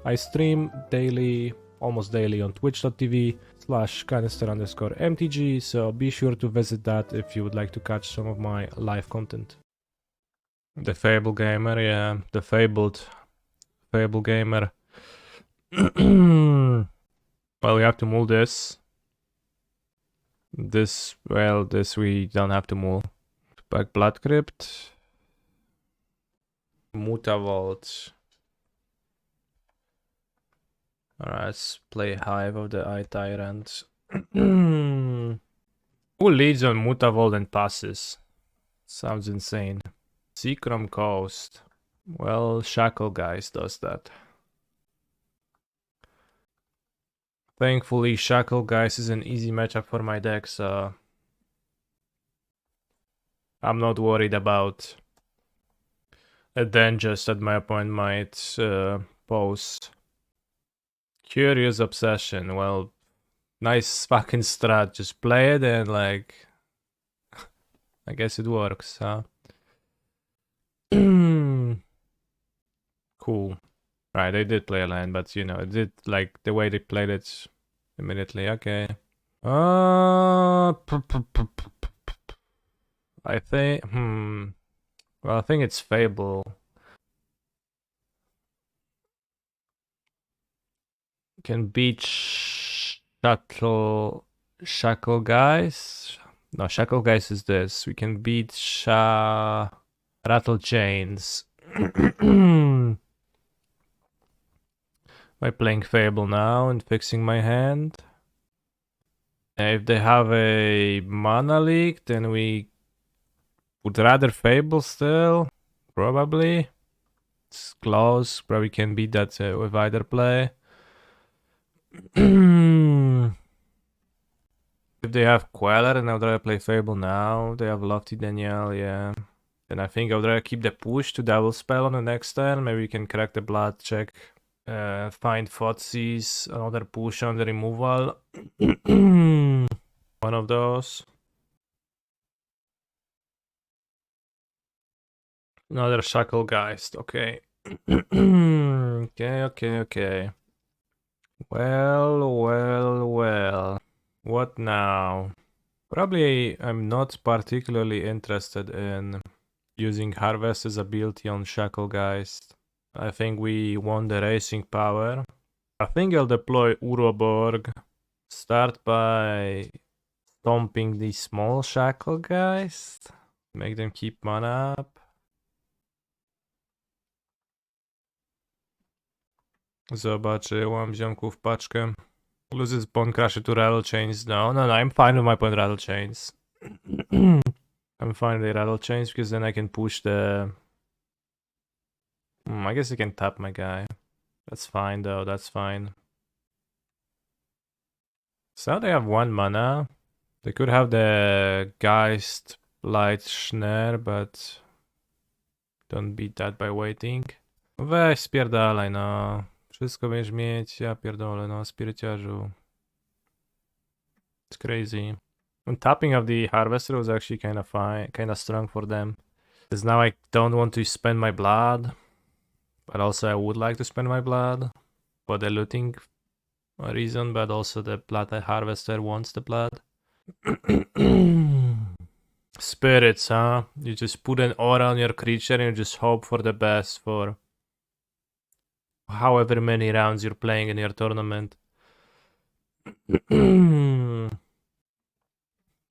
I stream daily, almost daily on twitch.tv/canister_mtg, so be sure to visit that if you would like to catch some of my live content. The Fable Gamer, yeah, the fabled Fable Gamer. Well, we have to move this. This we don't have to move. Back Blood Crypt. Mutavault. Alright, let's play Hive of the Eye Tyrant. Who leads on Mutavault and passes? Sounds insane. Seacrom Coast. Well, Shackle Guys does that. Thankfully, Shackle Guys is an easy matchup for my deck, so I'm not worried about a dangers that my opponent might pose. Curious Obsession, well, nice fucking strat, just play it and like, I guess it works, huh? Cool. Right, they did play a land, but you know, it did like the way they played it immediately. Okay. I think. Well, I think it's Fable. Can beat Shackle Guys. No, Shackle Guys is this. We can beat Rattle Chains. By playing Fable now and fixing my hand. If they have a mana leak, then we would rather Fable still. Probably. It's close. Probably can beat that with either play. If they have Queller, and I would rather play Fable now. They have Lofty Danielle, yeah. And I think I would rather keep the push to double spell on the next turn. Maybe we can crack the blood check. Find Thoughtseize, another push on the removal. One of those. Another Shackle Geist, okay. Okay. Well. What now? Probably I'm not particularly interested in using Harvest's ability on Shackle Geist. I think we want the racing power. I think I'll deploy Urborg. Start by stomping these small Shackle Geist. Make them keep mana up. Zobaczyłam ziomków paczkę. Loses Bonecrusher to Rattle Chains. No, I'm fine with my point Rattle Chains. I'm fine with the Rattle Chains because then I can push the... I guess I can tap my guy. That's fine though, that's fine. So they have 1 mana. They could have the Geist Blightstep, but don't beat that by waiting. Weź spierdalaj, no. Wszystko będziesz mieć, ja pierdolę, no, spiryciarzu. It's crazy. And tapping of the Harvester was actually kind of fine, kind of strong for them. Because now I don't want to spend my blood. But also I would like to spend my blood. For the looting reason, but also the Bloodtithe Harvester wants the blood. Spirits, huh? You just put an aura on your creature and you just hope for the best for however many rounds you're playing in your tournament. And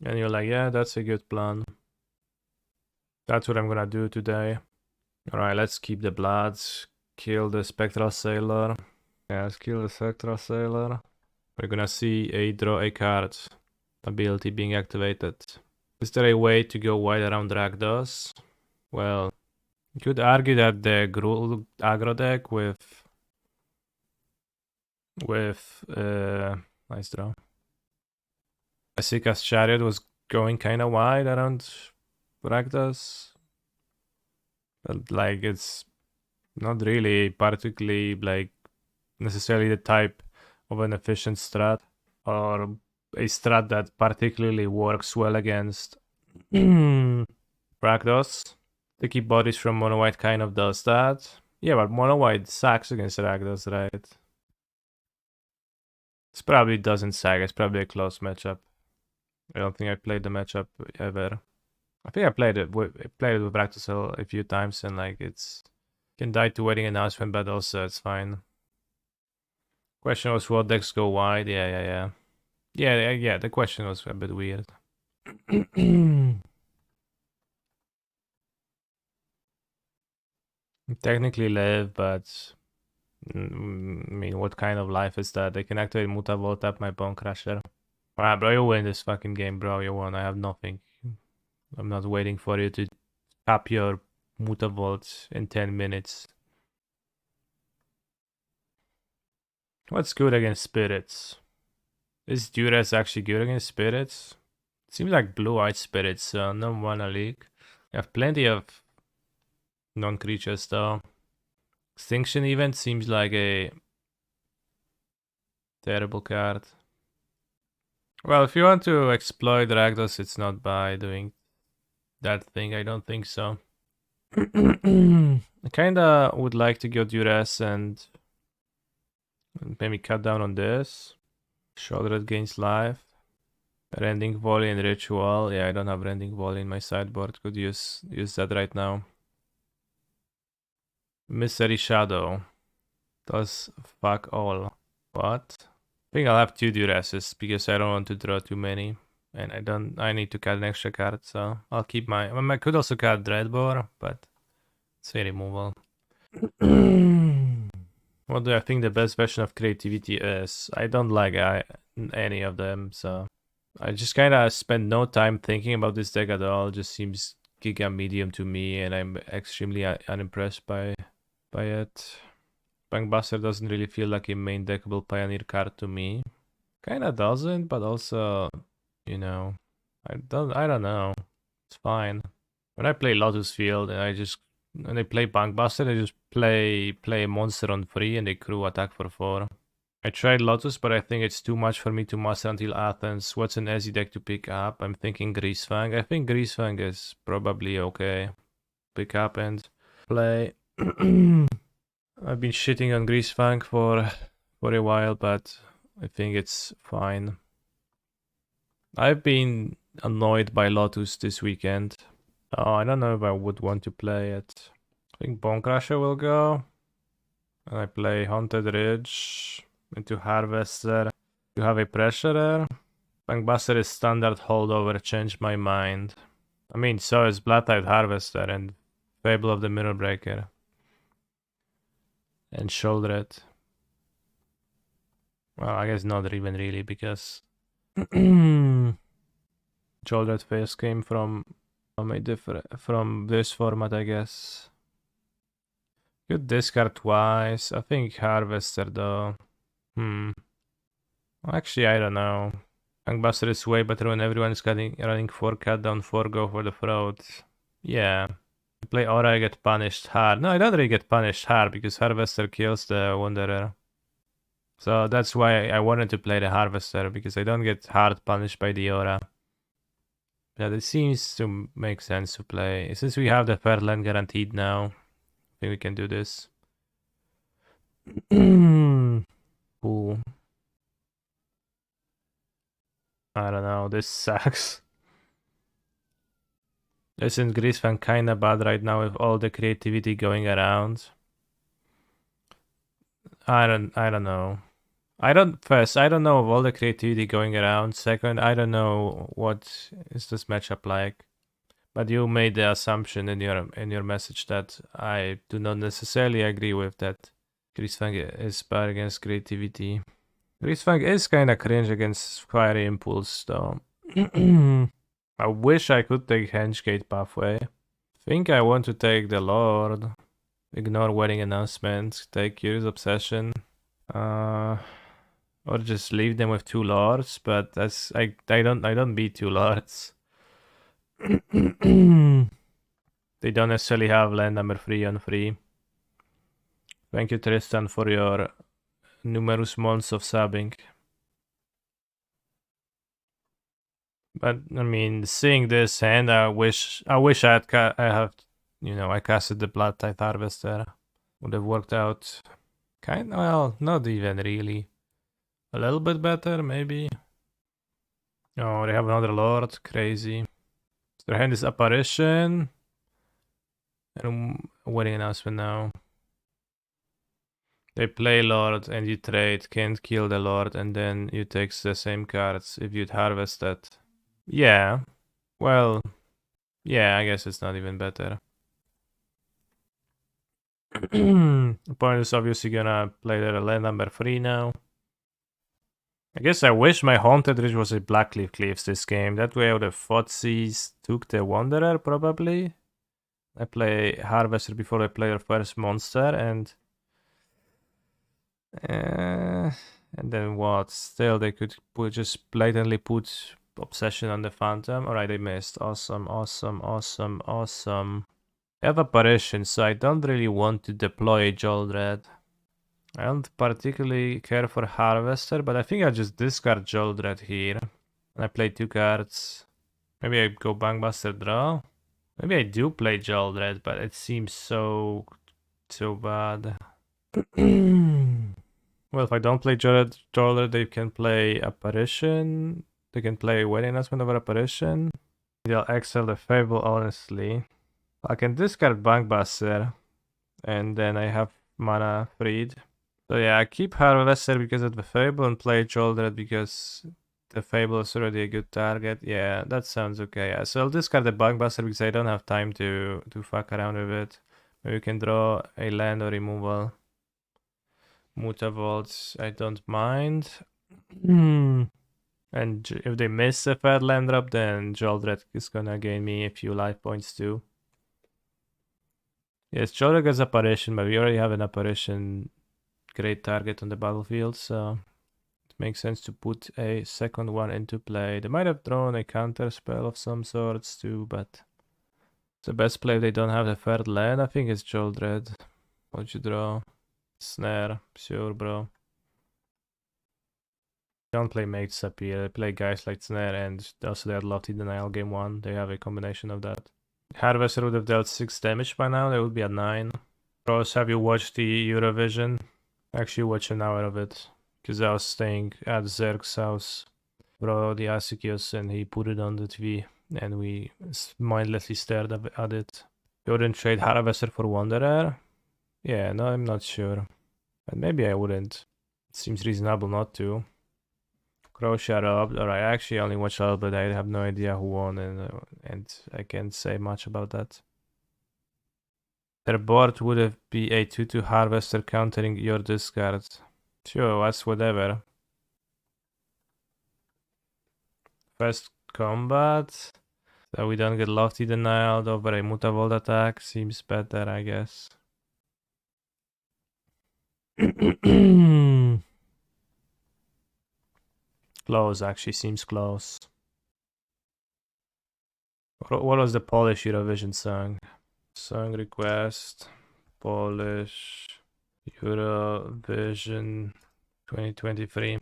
you're like, yeah, that's a good plan. That's what I'm gonna do today. Alright, let's keep the bloods. Kill the Spectral Sailor. Yeah, let's kill the Spectral Sailor. We're gonna see a draw a card ability being activated. Is there a way to go wide around Rakdos? Well, you could argue that the Gruul aggro deck with nice draw. Asika's Chariot was going kind of wide around Rakdos. But like it's not really particularly like necessarily the type of an efficient strat or a strat that particularly works well against Rakdos. Sticky Bodies from Mono White kind of does that. Yeah, but mono white sacks against Rakdos, right? This probably doesn't sag. It's probably a close matchup. I don't think I played the matchup ever. I think I played it with Rakdos a few times, and like it's can die to wedding announcement, but also it's fine. Question was what decks go wide? Yeah. The question was a bit weird. Technically live, but I mean, what kind of life is that? They can activate Mutavault, tap my Bonecrusher. Alright, bro, you win this fucking game, bro. You won. I have nothing. I'm not waiting for you to tap your Mutavault in 10 minutes. What's good against spirits? Is Duress actually good against spirits? Seems like blue-eyed spirits, so no mana leak. I have plenty of non-creatures though. Extinction Event seems like a terrible card. Well, if you want to exploit Rakdos, it's not by doing that thing. I don't think so. I kinda would like to go Duress and maybe cut down on this. Sheoldred gains life. Rending Volley and Ritual. Yeah, I don't have Rending Volley in my sideboard. Could use that right now. Mystery Shadow. Does fuck all. What? I think I'll have 2 Duresses because I don't want to draw too many. And I need to cut an extra card, so I'll keep I could also cut Dreadbore, but it's a removal. What do I think the best version of creativity is? I don't like any of them, so I just kind of spend no time thinking about this deck at all. It just seems giga medium to me, and I'm extremely unimpressed by it. Bankbuster doesn't really feel like a main deckable Pioneer card to me. Kinda doesn't, but also, you know, I don't know. It's fine. When I play Lotus Field and when I play Bankbuster, I just play a monster on 3 and they crew attack for 4. I tried Lotus, but I think it's too much for me to master until Athens. What's an easy deck to pick up? I'm thinking Greasefang. I think Greasefang is probably okay. Pick up and play. I've been shitting on Greasefang for a while, but I think it's fine. I've been annoyed by Lotus this weekend. Oh, I don't know if I would want to play it. I think Bonecrusher will go. And I play Haunted Ridge into Harvester. You have a Pressurer. Bankbuster is standard holdover, change my mind. I mean, so is Bloodtithe Harvester and Fable of the Mirror Breaker. And Sheoldred. Well, I guess not even really, because Sheoldred face came from this format, I guess. Could discard twice. I think Harvester though. Actually, I don't know. Bankbuster is way better when everyone is running 4 cut down 4, go for the throat. Yeah. Play Aura, I get punished hard. No, I don't really get punished hard because Harvester kills the Wanderer. So that's why I wanted to play the Harvester, because I don't get hard punished by the Aura. Yeah, it seems to make sense to play. Since we have the third land guaranteed now, I think we can do this. Cool. I don't know, this sucks. Isn't Greasefang kinda bad right now with all the creativity going around? I don't know. I don't know of all the creativity going around. Second, I don't know what is this matchup like. But you made the assumption in your message that I do not necessarily agree with, that Greasefang is bad against creativity. Greasefang is kinda cringe against Fiery Impulse though. I wish I could take Hengegate pathway. Think I want to take the Lord. Ignore Wedding Announcement. Take Curious Obsession. Or just leave them with 2 Lords, but that's I don't beat 2 Lords. They don't necessarily have land number 3 on 3. Thank you, Tristan, for your numerous months of subbing. But I mean, seeing this hand, I wish I casted the Bloodtithe Harvester. would have worked out well, not even really. A little bit better, maybe. Oh, they have another Lord, crazy. So their hand is Apparition. And wedding announcement now. They play Lord and you trade, can't kill the Lord, and then you take the same cards if you'd harvest that. Yeah. Well, yeah, I guess it's not even better. Opponent is obviously gonna play their land number 3 now. I guess I wish my Haunted Ridge was a Blackcleave Cliffs this game. That way I would have Thoughteize took the Wanderer, probably. I play Harvester before I play their first monster, and then what? Still, they could just blatantly put Obsession on the Phantom. Alright, they missed. Awesome, awesome, awesome, awesome. I have Apparition, so I don't really want to deploy Sheoldred. I don't particularly care for Harvester, but I think I'll just discard Sheoldred here. And I play 2 cards. Maybe I go Bankbuster draw. Maybe I do play Sheoldred, but it seems so bad. Well, if I don't play Sheoldred, they can play Apparition. They can play Wedding Announcement over Apparition. They'll exile the Fable, honestly. I can discard Bankbuster, and then I have mana freed. So yeah, I keep Harvester because of the Fable and play Sheoldred because the Fable is already a good target. Yeah, that sounds okay. Yeah, so I'll discard the Bugbear because I don't have time to fuck around with it. Maybe we can draw a land or removal. Mutavault, I don't mind. And if they miss a third land drop, then Sheoldred is gonna gain me a few life points too. Yes, Sheoldred gets Apparition, but we already have an Apparition great target on the battlefield, so it makes sense to put a second one into play. They might have drawn a counter spell of some sorts too, but it's the best play if they don't have the third land. I think it's Sheoldred. What'd you draw? Snare, sure, bro. Don't play Mates up here. They play guys like Snare, and also they had Lofty Denial game 1. They have a combination of that. Harvester would have dealt 6 damage by now. They would be at 9. Bros, have you watched the Eurovision? Actually watch an hour of it, because I was staying at Zerg's house, bro, the Asikios, and he put it on the TV, and we mindlessly stared at it. You wouldn't trade Harvester for Wanderer? Yeah, no, I'm not sure. But maybe I wouldn't. It seems reasonable not to. Crochet up. Alright, I actually only watched a little bit. I have no idea who won, and I can't say much about that. Their board would have be a 2/2 Harvester countering your discard. Sure, that's whatever. First combat. So we don't get Lofty Denial over a Mutavault attack. Seems better, I guess. Close, actually seems close. What was the Polish Eurovision song? Song request, Polish Eurovision 2023.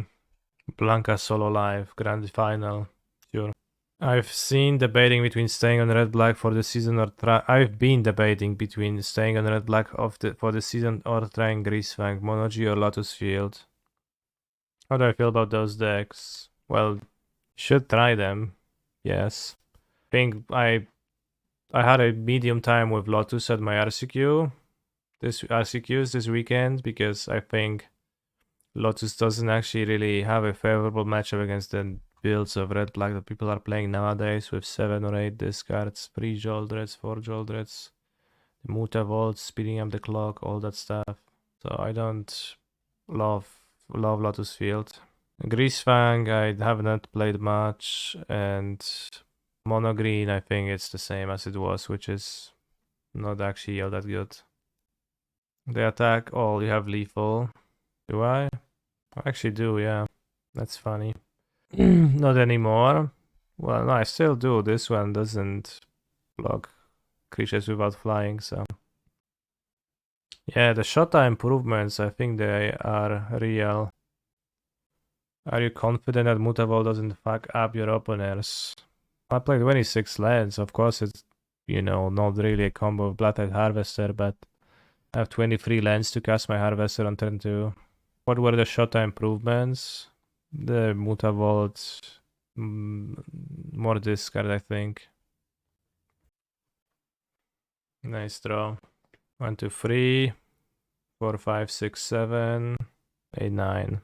Blanca solo live, grand final. Sure. I've seen debating between staying on red-black for the season or I've been debating between staying on red-black for the season or trying Greasefang, Monogy or Lotus Field. How do I feel about those decks? Well, should try them. Yes. I think I had a medium time with Lotus at my RCQs this weekend, because I think Lotus doesn't actually really have a favorable matchup against the builds of red-black that people are playing nowadays with 7 or 8 discards, 3 Sheoldreds, 4 Sheoldreds, the Mutavault, speeding up the clock, all that stuff. So I don't love Lotus Field. Greasefang I have not played much, and Mono Green I think it's the same as it was, which is not actually all that good. They attack all, you have lethal. Do I? I actually do, yeah. That's funny. Not anymore. Well, no, I still do. This one doesn't block creatures without flying, so. Yeah, the Shota improvements, I think they are real. Are you confident that Mutavault doesn't fuck up your openers? I played 26 lands, of course it's, not really a combo of Bloodtithe Harvester, but I have 23 lands to cast my Harvester on turn 2. What were the Shota improvements? The Mutavault, more discard, I think. Nice draw. 1, 2, 3, 4, 5, 6, 7, 8, 9.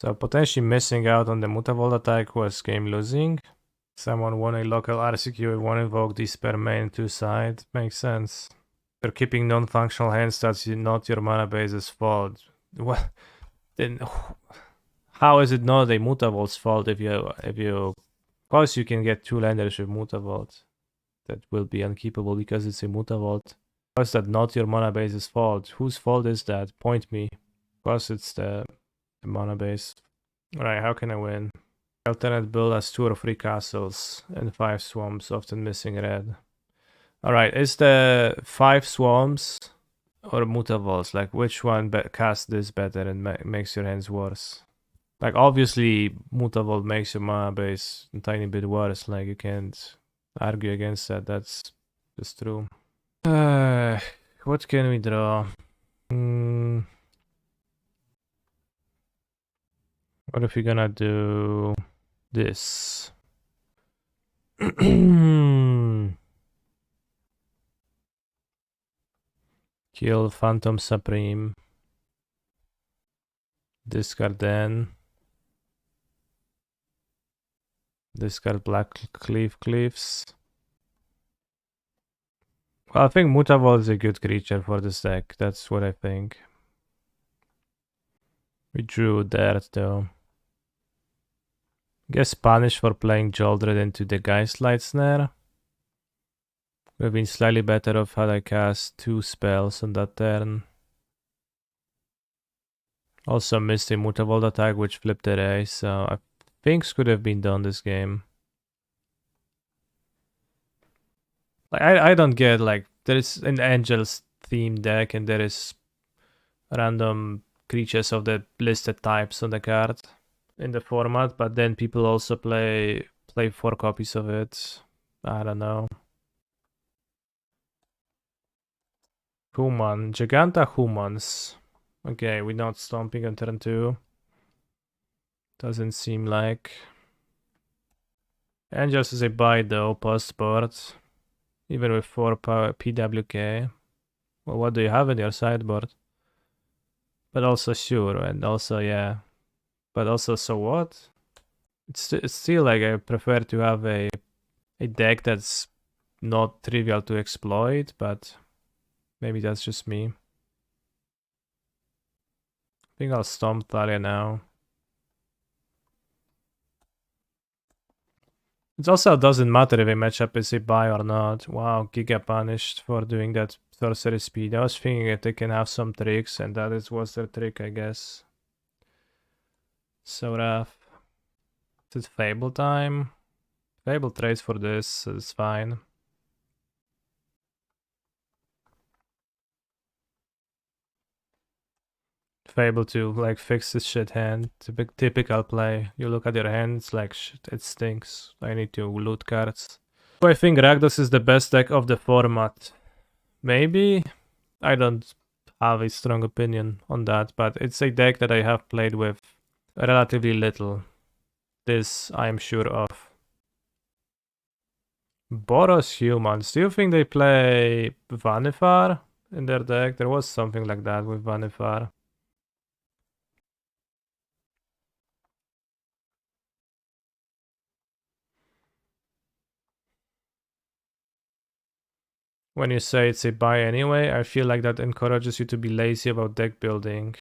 So potentially missing out on the Mutavault attack was game losing. Someone won a local RCQ, 1 invoke, Despair main, 2 side. Makes sense. You're keeping non-functional hands, that's not your mana base's fault. What? Then how is it not a Mutavault's fault if you of course you can get 2 landers with Mutavault. That will be unkeepable because it's a Mutavault. How is that not your mana base's fault? Whose fault is that? Point me. Of course it's the mana base. Alright, how can I win? Alternate build has 2 or 3 castles and 5 swamps, often missing red. Alright, is the 5 swamps or Mutavaults? Like, which one casts this better and makes your hands worse? Like, obviously, Mutavault makes your mana base a tiny bit worse. Like, you can't argue against that. That's just true. What can we draw? What if we're gonna do this? Kill Phantom Supreme. Discard then. Discard Blackcleave Cliffs. Well, I think Mutavault is a good creature for this deck. That's what I think. We drew Dirt though. Guess punish for playing Sheoldred into the Geistlight Snare. Would have been slightly better off had I cast 2 spells on that turn. Also missed a Mutavault attack which flipped the race, so I think could have been done this game. Like I don't get, like, there is an Angels theme deck and there is random creatures of the listed types on the card in the format, but then people also play 4 copies of it. I don't know. Human, Giganta Humans. Okay, we're not stomping on turn 2. Doesn't seem like. Angels is a buy though, post board. Even with 4 power PWK. Well, what do you have in your sideboard? But also sure, and also yeah. But also so what? It's still like I prefer to have a deck that's not trivial to exploit, but maybe that's just me. I think I'll stomp Thalia now. It also doesn't matter if a matchup is a buy or not. Wow, Giga punished for doing that sorcery speed. I was thinking that they can have some tricks, and that was their trick, I guess. So rough. Is it Fable time? Fable trades for this, so it's fine. Fable to like fix this shit hand. Typical play. You look at your hand, it's like shit, it stinks. I need to loot cards. So I think Rakdos is the best deck of the format. Maybe? I don't have a strong opinion on that, but it's a deck that I have played with relatively little. This I am sure of. Boros Humans. Do you think they play Vannifar in their deck? There was something like that with Vannifar. When you say it's a buy anyway, I feel like that encourages you to be lazy about deck building.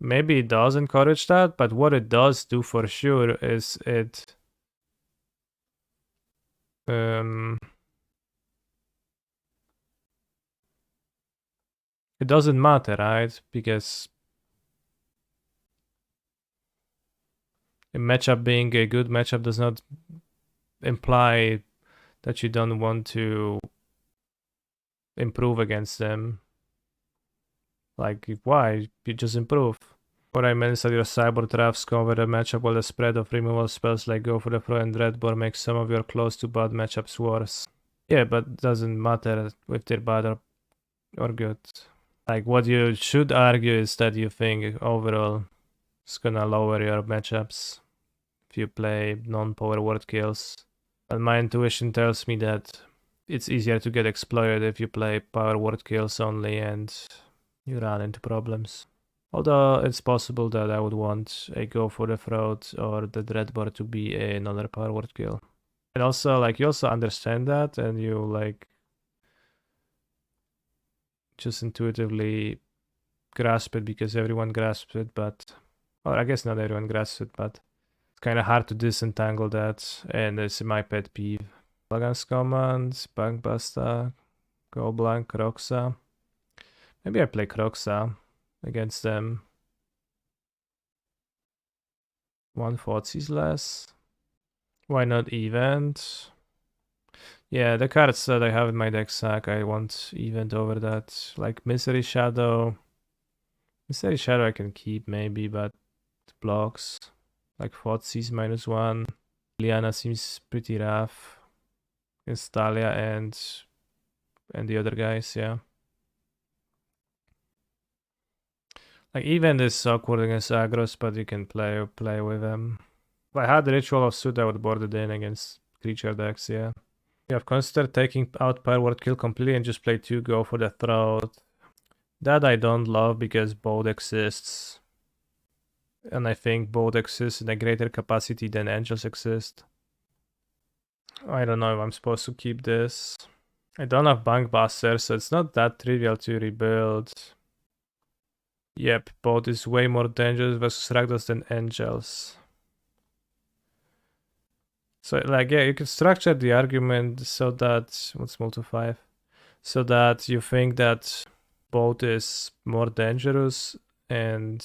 Maybe it does encourage that, but what it does do for sure is it it doesn't matter, right? Because a matchup being a good matchup does not imply that you don't want to improve against them. Like, why? You just improve. What I meant is that your sideboard drafts cover the matchup while the spread of removal spells like Go for the Throw and Dreadbore makes some of your close to bad matchups worse. Yeah, but it doesn't matter if they're bad or good. Like, what you should argue is that you think overall it's gonna lower your matchups if you play non-power word kills. But my intuition tells me that it's easier to get exploited if you play power word kills only and you run into problems. Although it's possible that I would want a Go for the Throat or the Dreadbore to be another power word kill. And also, like, you also understand that and you, like, just intuitively grasp it because everyone grasps it, but... Or I guess not everyone grasps it, but it's kind of hard to disentangle that, and it's my pet peeve. Lagans commands, Bankbuster, Go Blank, Kroxa. Maybe I play Kroxa against them. One Thoughtseize less. Why not Event? Yeah, the cards that I have in my deck suck. I want Event over that. Like Misery Shadow. Misery Shadow I can keep maybe, but it blocks. Like Thoughtseize -1. Liana seems pretty rough. Against Talia and the other guys, yeah. Like Event is awkward against Agros, but you can play with them. If I had the Ritual of Soot, I would board it in against creature decks, yeah. You have considered taking out Power Word Kill completely and just play 2 Go for the Throat. That I don't love because both exists. And I think both exist in a greater capacity than Angels exist. I don't know if I'm supposed to keep this. I don't have Bankbuster, so it's not that trivial to rebuild. Yep, both is way more dangerous versus Rakdos than Angels. So, like, yeah, you can structure the argument so that... What's multi 5? So that you think that both is more dangerous and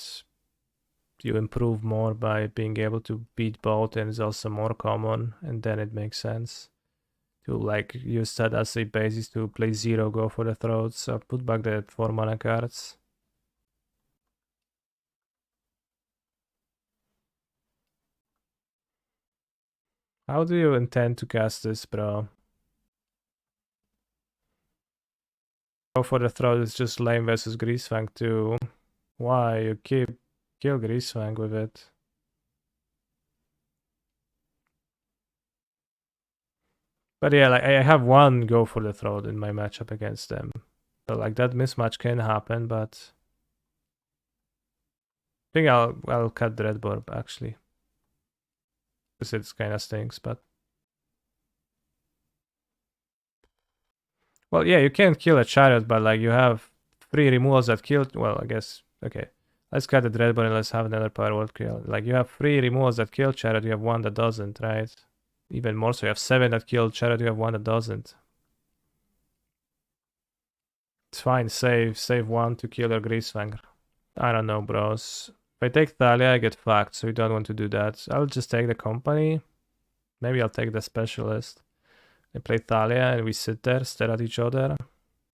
you improve more by being able to beat both, and it's also more common, and then it makes sense to, like, use that as a basis to play 0 Go for the Throat. So put back the 4 mana cards. How do you intend to cast this, bro? Go for the Throat is just lame versus Greasefang too. Why? You kill Greasefang with it. But yeah, like, I have 1 Go for the Throat in my matchup against them. So, like, that mismatch can happen, but... I think I'll cut Dreadbore, actually. Because it's kind of stinks, but... Well, yeah, you can't kill a Chariot, but, like, you have 3 removals that kill... Well, I guess... Okay. Let's cut the Dreadbore and let's have another Power Word kill. Like, you have 3 removals that kill Chariot, you have 1 that doesn't, right? Even more so, you have 7 that kill Chariot, you have 1 that doesn't. It's fine, save 1 to kill your Greasefang. I don't know, bros. If I take Thalia, I get fucked, so you don't want to do that. I'll just take the company. Maybe I'll take the specialist. I play Thalia and we sit there, stare at each other.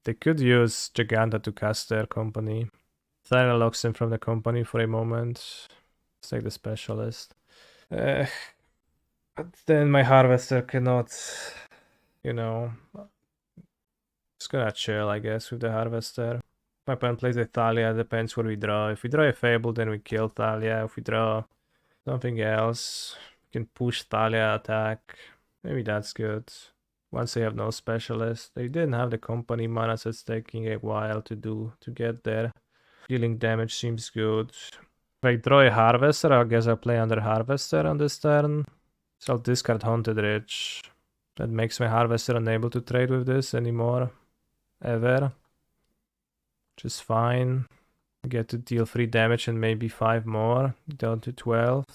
They could use Giganta to cast their company. Thalia locks in from the company for a moment. Let's take the specialist. But then my Harvester cannot, you know... Just gonna chill, I guess, with the Harvester. My opponent plays a Thalia, depends what we draw. If we draw a Fable, then we kill Thalia. If we draw something else, we can push Thalia attack. Maybe that's good. Once they have no specialist. They didn't have the company mana, so it's taking a while to get there. Dealing damage seems good. If I draw a Harvester, I guess I'll play under Harvester on this turn. So I'll discard Haunted Ridge. That makes my Harvester unable to trade with this anymore. Ever. Which is fine. I get to deal 3 damage and maybe 5 more. Down to 12.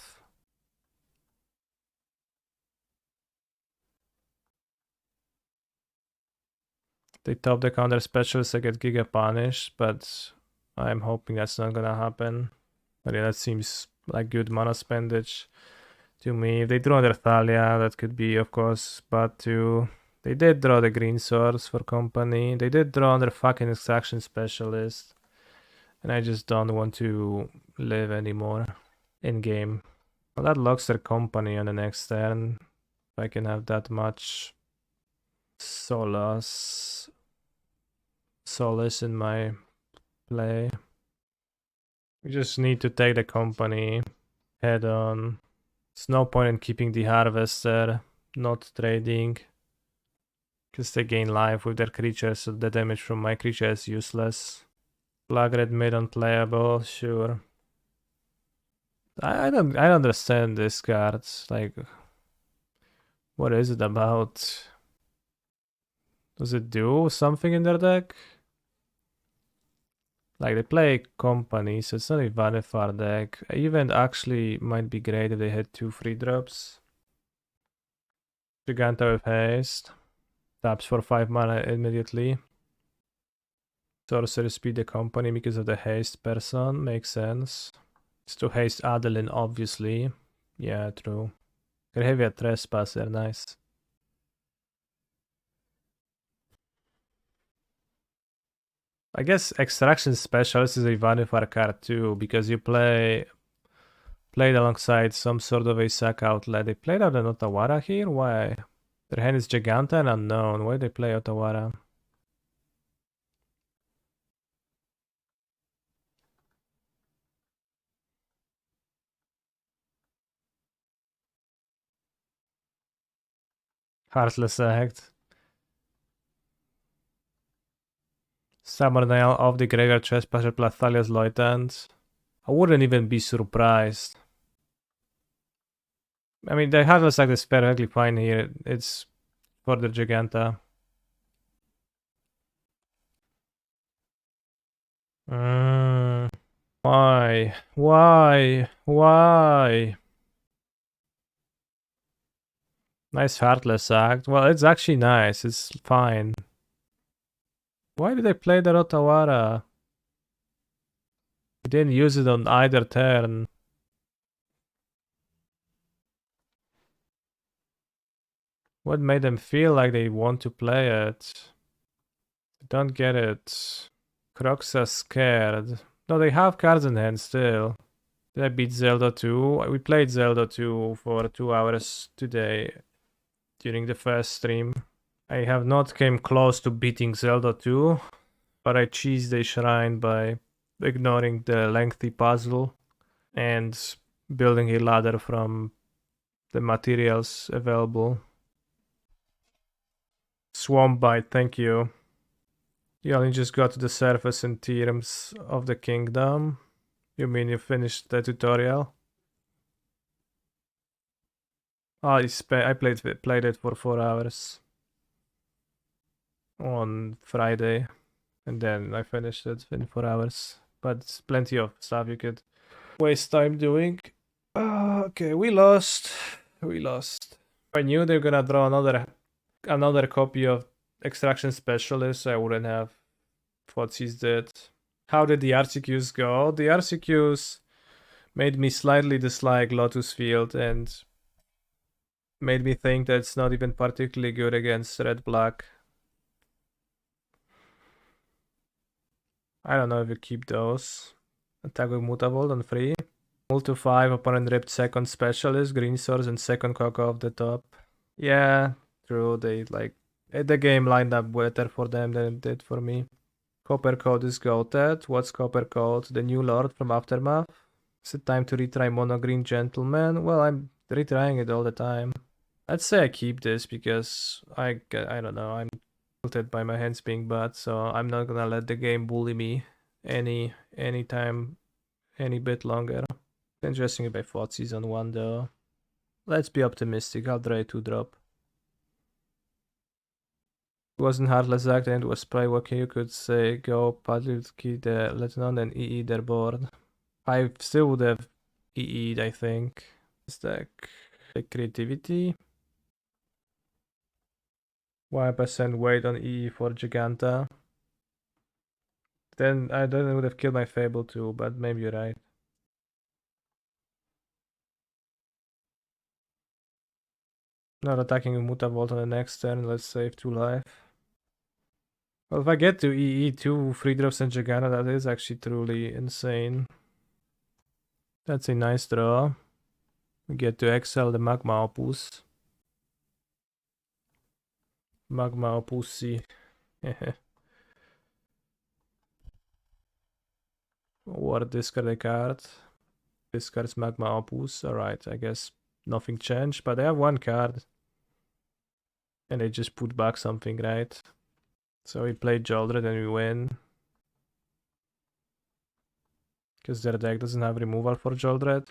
They top the counter specialist, I get Giga punished, but I'm hoping that's not gonna happen. But yeah, that seems like good mana spendage to me. If they draw their Thalia, that could be, of course, bad too. They did draw the green swords for company. They did draw their fucking extraction specialist. And I just don't want to live anymore in game. Well, that locks their company on the next turn. If I can have that much solace in my play. We just need to take the company head on. There's no point in keeping the Harvester, not trading. Because they gain life with their creatures, so the damage from my creature is useless. Black red made unplayable, sure. I don't understand this card. Like, what is it about? Does it do something in their deck? Like, they play company, so it's not a Vanifar deck. Event actually might be great if they had 2 free drops. Giganta with haste. Taps for 5 mana immediately. Sorcery speed the company because of the haste person. Makes sense. It's to haste Adeline, obviously. Yeah, true. Graveyard Trespasser, nice. I guess Extraction Specialist is a Vanifar card too, because you played alongside some sort of a sack outlet. They played out an Otawara here? Why? Their hand is Giganta and Unknown. Why they play Otawara? Heartless Act. Summer Nail of the Graveyard Trespasser plus Thalia's Loitant. I wouldn't even be surprised. I mean, the Heartless Act is perfectly fine here. It's for the Giganta. Why? Why? Why? Nice Heartless Act. Well, it's actually nice. It's fine. Why did I play the Otawara? I didn't use it on either turn. What made them feel like they want to play it? I don't get it. Crocs are scared. No, they have cards in hand still. Did I beat Zelda 2? We played Zelda 2 for 2 hours today during the first stream. I have not came close to beating Zelda 2, but I cheesed a shrine by ignoring the lengthy puzzle and building a ladder from the materials available. Swamp Bite, thank you. You only just got to the surface in terms of the kingdom. You mean you finished the tutorial? Oh, I played it for 4 hours on Friday, and then I finished it in 4 hours. But it's plenty of stuff you could waste time doing. Okay, we lost. We lost. I knew they were gonna draw another copy of Extraction Specialist. I wouldn't have Thoughtseize did. How did the RCQs go? The RCQs made me slightly dislike Lotus Field and made me think that it's not even particularly good against red-black. I don't know if you keep those. Attack with Mutavault on 3. Move to 5, opponent ripped second Specialist, green source, and second Coco off the top. Yeah, true. They the game lined up better for them than it did for me. Copper Code is goated. What's Copper Code? The new lord from Aftermath? Is it time to retry Mono Green Gentleman? Well, I'm retrying it all the time. I'd say I keep this because I don't know, I'm tilted by my hands being bad, so I'm not gonna let the game bully me any time, any bit longer. Interesting if I fought season 1 though. Let's be optimistic, I'll draw a 2-drop. It wasn't Heartless Act and it was probably what you could say go Padlutki the Lieutenant and EE their board. I still would have EE'd, I think. Stack the creativity. 1% weight on EE for Giganta. Then I would have killed my Fable too, but maybe you're right. Not attacking a Mutavault on the next turn, let's save 2 life. Well, if I get to EE 2 free drops and Giganta, that is actually truly insane. That's a nice draw. We get to exile the Magma Opus. Magma Opussy. Or discard a card. Discards Magma Opus. Alright, I guess nothing changed, but they have one card. And they just put back something, right? So we play Sheoldred and we win. Because their deck doesn't have removal for Sheoldred.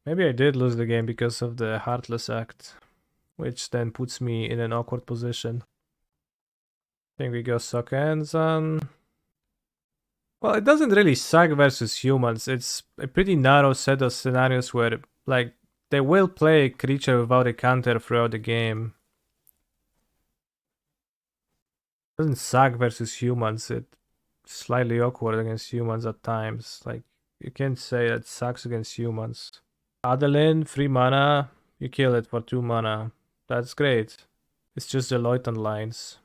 Maybe I did lose the game because of the Heartless Act, which then puts me in an awkward position. I think we go Sokenzan. Well, it doesn't really suck versus humans. It's a pretty narrow set of scenarios where, like, they will play a creature without a counter throughout the game. It doesn't suck versus humans. It's slightly awkward against humans at times. Like, you can't say it sucks against humans. Adeline, 3 mana. You kill it for 2 mana. That's great. It's just the Loitan lines.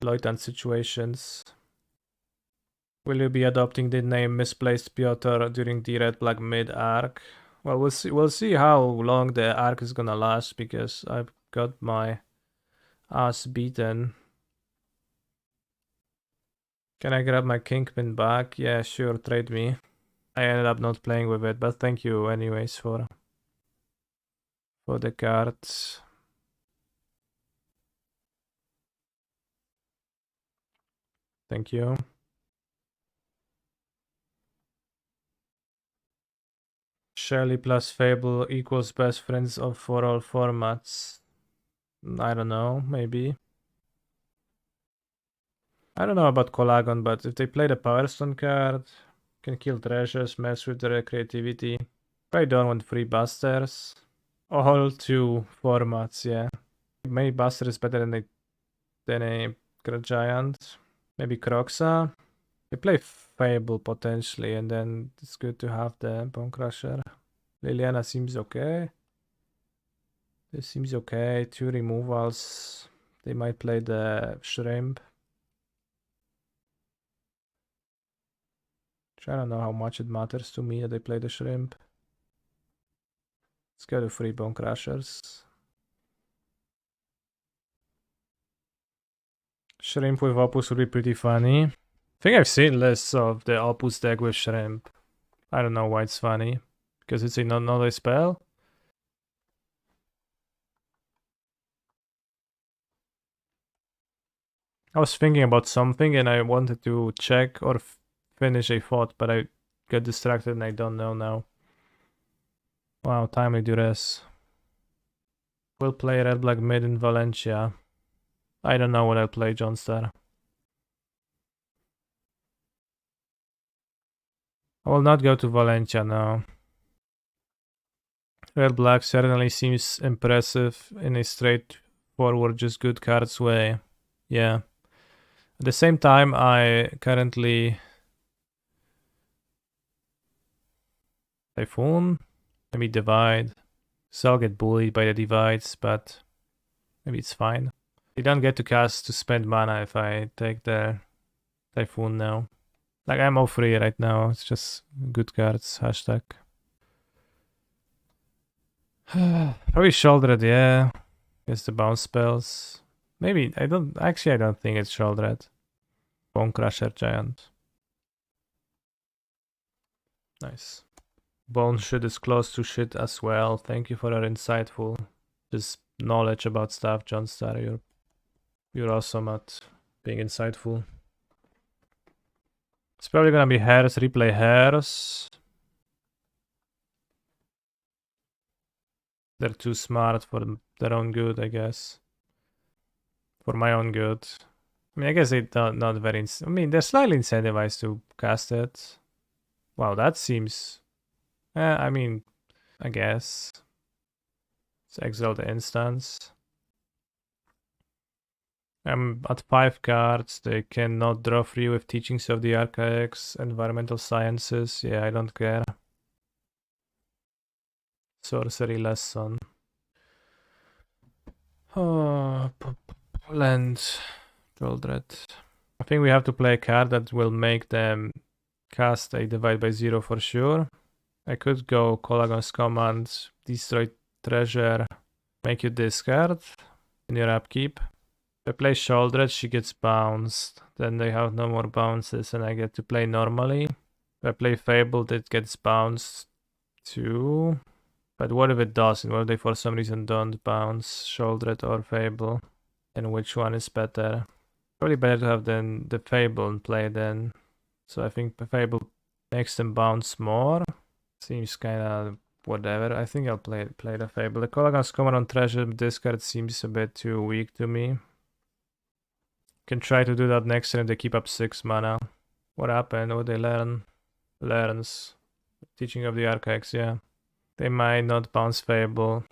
Loitan situations. Will you be adopting the name Misplaced Piotr during the Red Black Mid arc? Well, we'll see how long the arc is gonna last, because I've got my ass beaten. Can I grab my Kingpin back? Yeah, sure, trade me. I ended up not playing with it, but thank you anyways for the cards. Thank you. Shelley plus Fable equals best friends for all formats. I don't know, maybe. I don't know about Colagon, but if they play the Power Stone card, can kill treasures, mess with their creativity. I don't want 3 Busters. All 2 formats, yeah. Maybe Buster is better than a Giant. Maybe Croxa. They play Fable potentially, and then it's good to have the Bonecrusher. Liliana seems okay. This seems okay. 2 removals. They might play the Shrimp. I don't know how much it matters to me that they play the Shrimp. Let's go to 3 Bonecrushers. Shrimp with Opus would be pretty funny. I think I've seen lists of the Opus deck with Shrimp. I don't know why it's funny. Because it's not a spell? I was thinking about something and I wanted to check or finish a thought, but I got distracted and I don't know now. Wow, timely duress. We'll play Red Black Mid in Valencia. I don't know what I'll play, Johnstar. I will not go to Valencia now. Red Black certainly seems impressive in a straightforward, just good cards way. Yeah. At the same time, I currently... Typhoon? Maybe Divide. So I'll get bullied by the Divides, but maybe it's fine. You don't get to cast to spend mana if I take the Typhoon now. Like, I'm all free right now. It's just good cards. Hashtag. Probably Sheoldred, yeah. Guess the bounce spells. Maybe, I don't think it's Sheoldred. Bonecrusher Giant. Nice. Bone shit is close to shit as well. Thank you for your insightful just knowledge about stuff, Johnstar. You're awesome at being insightful. It's probably gonna be Hairs, replay Hairs. They're too smart for their own good, I guess. For my own good. I mean, I guess they're not very... I mean, they're slightly incentivized to cast it. Wow, that seems... I mean, I guess. Let's exile the instance. I'm at 5 cards. They cannot draw 3 with Teachings of the Archaics, Environmental Sciences. Yeah, I don't care. Sorcery Lesson. Oh, Land. Sheoldred. I think we have to play a card that will make them cast a Divide by 0 for sure. I could go Colagon's Command, Destroy Treasure, make you discard in your upkeep. If I play Sheoldred, she gets bounced. Then they have no more bounces and I get to play normally. If I play Fabled, it gets bounced too. But what if it doesn't? What if they for some reason don't bounce Sheoldred or Fable? And which one is better? Probably better to have the Fable in play then. So I think the Fable makes them bounce more. Seems kinda whatever. I think I'll play the Fable. The Colagon's Common on Treasure discard seems a bit too weak to me. Can try to do that next turn if they keep up 6 mana. What happened? What they learn? Learns. Teaching of the Archaics, yeah. They might not bounce Fable.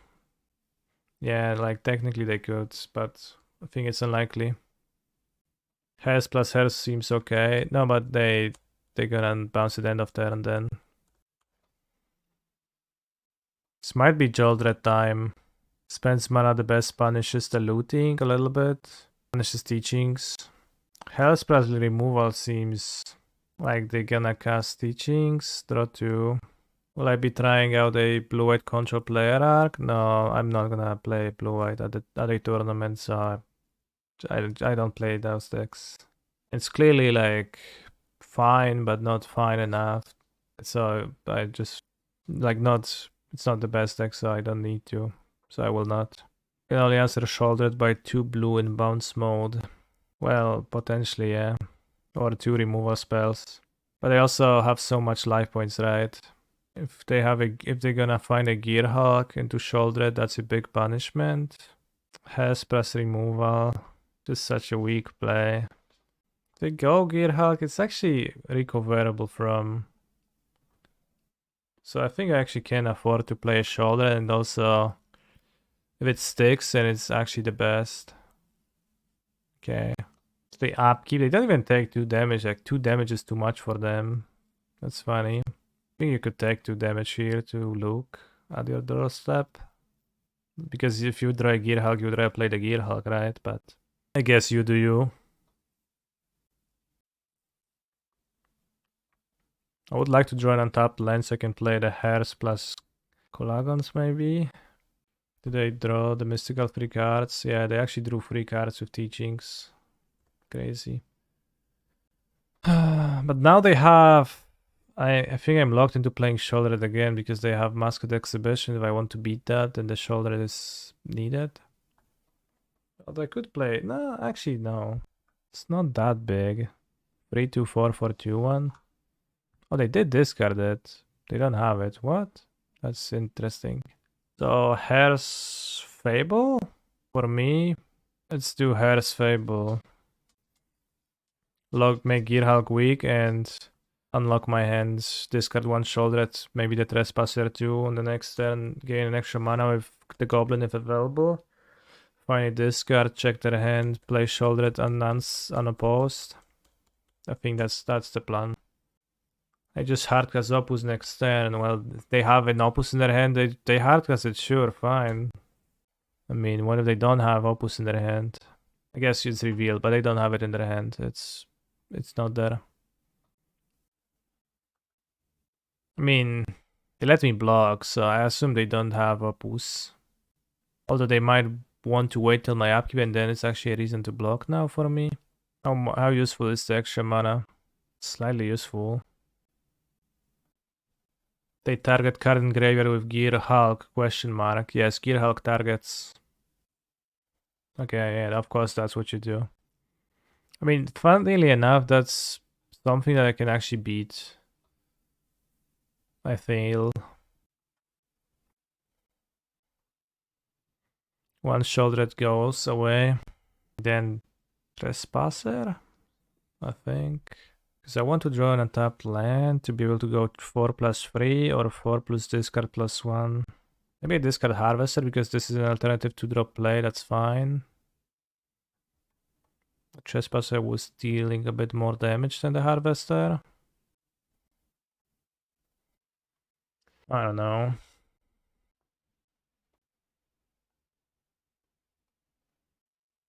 Yeah, like technically they could, but I think it's unlikely. Hairs plus Hairs seems okay. No, but they're gonna bounce at the end of turn then. This might be Sheoldred time. Spends mana the best, punishes the looting a little bit. Punishes teachings. Hell's plus removal seems like they're gonna cast teachings. Draw 2. Will I be trying out a blue-white control player arc? No, I'm not gonna play blue-white at the tournament, so I don't play those decks. It's clearly like fine, but not fine enough. So I just like not. It's not the best deck, so I don't need to. So I will not. Can only answer Sheoldred by 2 blue in bounce mode. Well, potentially, yeah. Or 2 removal spells. But they also have so much life points, right? If they're gonna find a Gearhulk into Sheoldred, that's a big punishment. Has plus removal. Just such a weak play. If they go Gearhulk, it's actually recoverable from. So I think I actually can afford to play a Sheoldred, and also if it sticks, then it's actually the best. Okay. They upkeep. They don't even take 2 damage. Like 2 damage is too much for them. That's funny. I think you could take 2 damage here to Luke at your doorstep. Because if you draw a Gearhulk, you would rather play the Gearhulk, right? But I guess you do you. I would like to draw an untapped land so I can play the Hairs plus Colagons maybe. Did they draw the mystical 3 cards? Yeah, they actually drew 3 cards with teachings. Crazy. But now they have. I think I'm locked into playing Sheoldred again because they have Mascot Exhibition. If I want to beat that, then the Sheoldred is needed. But I could play. No, actually, no. It's not that big. 3, 2, 4, 4, 2, 1. Oh, they did discard it. They don't have it. What? That's interesting. So, Hair's Fable? For me, let's do Hair's Fable. Make Gearhulk weak and unlock my hands. Discard 1 Sheoldred, maybe the Trespasser 2 on the next turn. Gain an extra mana with the Goblin if available. Find a discard, check their hand, play Sheoldred unopposed. I think that's the plan. I just hardcast Opus next turn. Well, if they have an Opus in their hand, they hardcast it, sure, fine. I mean, what if they don't have Opus in their hand? I guess it's revealed, but they don't have it in their hand. It's not there. I mean, they let me block, so I assume they don't have Opus. Although they might want to wait till my upkeep, and then it's actually a reason to block now for me. How useful is the extra mana? Slightly useful. They target card in graveyard with Gearhulk, question mark. Yes, Gearhulk targets. Okay, yeah, of course that's what you do. I mean, funnily enough, that's something that I can actually beat. I fail. One Sheoldred goes away. Then Trespasser, I think. Because I want to draw an untapped land to be able to go 4+3 or 4 plus discard +1. Maybe a discard Harvester because this is an alternative to drop play, that's fine. The Trespasser was dealing a bit more damage than the Harvester. I don't know.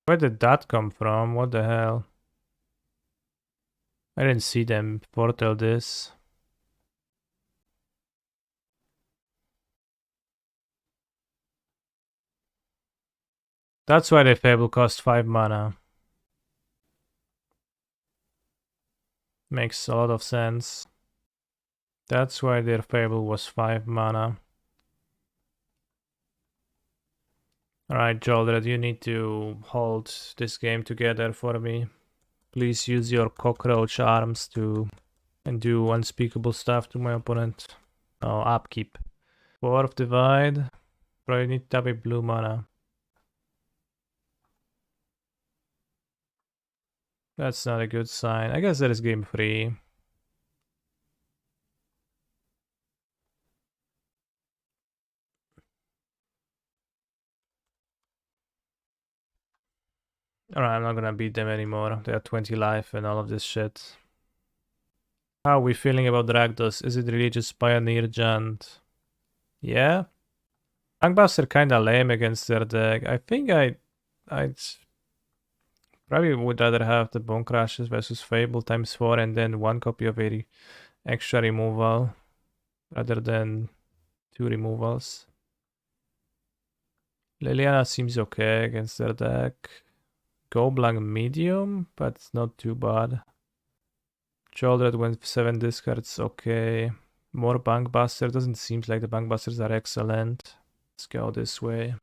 Where did that come from? What the hell? I didn't see them portal this. That's why the Fable cost 5 mana. Makes a lot of sense. That's why their Fable was 5 mana. Alright, Sheoldred, you need to hold this game together for me. Please use your cockroach arms to and do unspeakable stuff to my opponent. Oh, upkeep. 4 of Divide. Probably need to have a blue mana. That's not a good sign. I guess that is game 3. Alright, I'm not gonna beat them anymore. They are 20 life and all of this shit. How are we feeling about Rakdos? Is it really just Pioneer Giant? Yeah? Bankbuster kinda lame against their deck. I think I'd probably would rather have the Bonecrushers versus Fable times 4 and then 1 copy of a extra removal rather than 2 removals. Liliana seems okay against their deck. Goblang medium, but it's not too bad. Sheoldred went 7 discards, okay. More Bankbuster, doesn't seem like the Bankbusters are excellent. Let's go this way.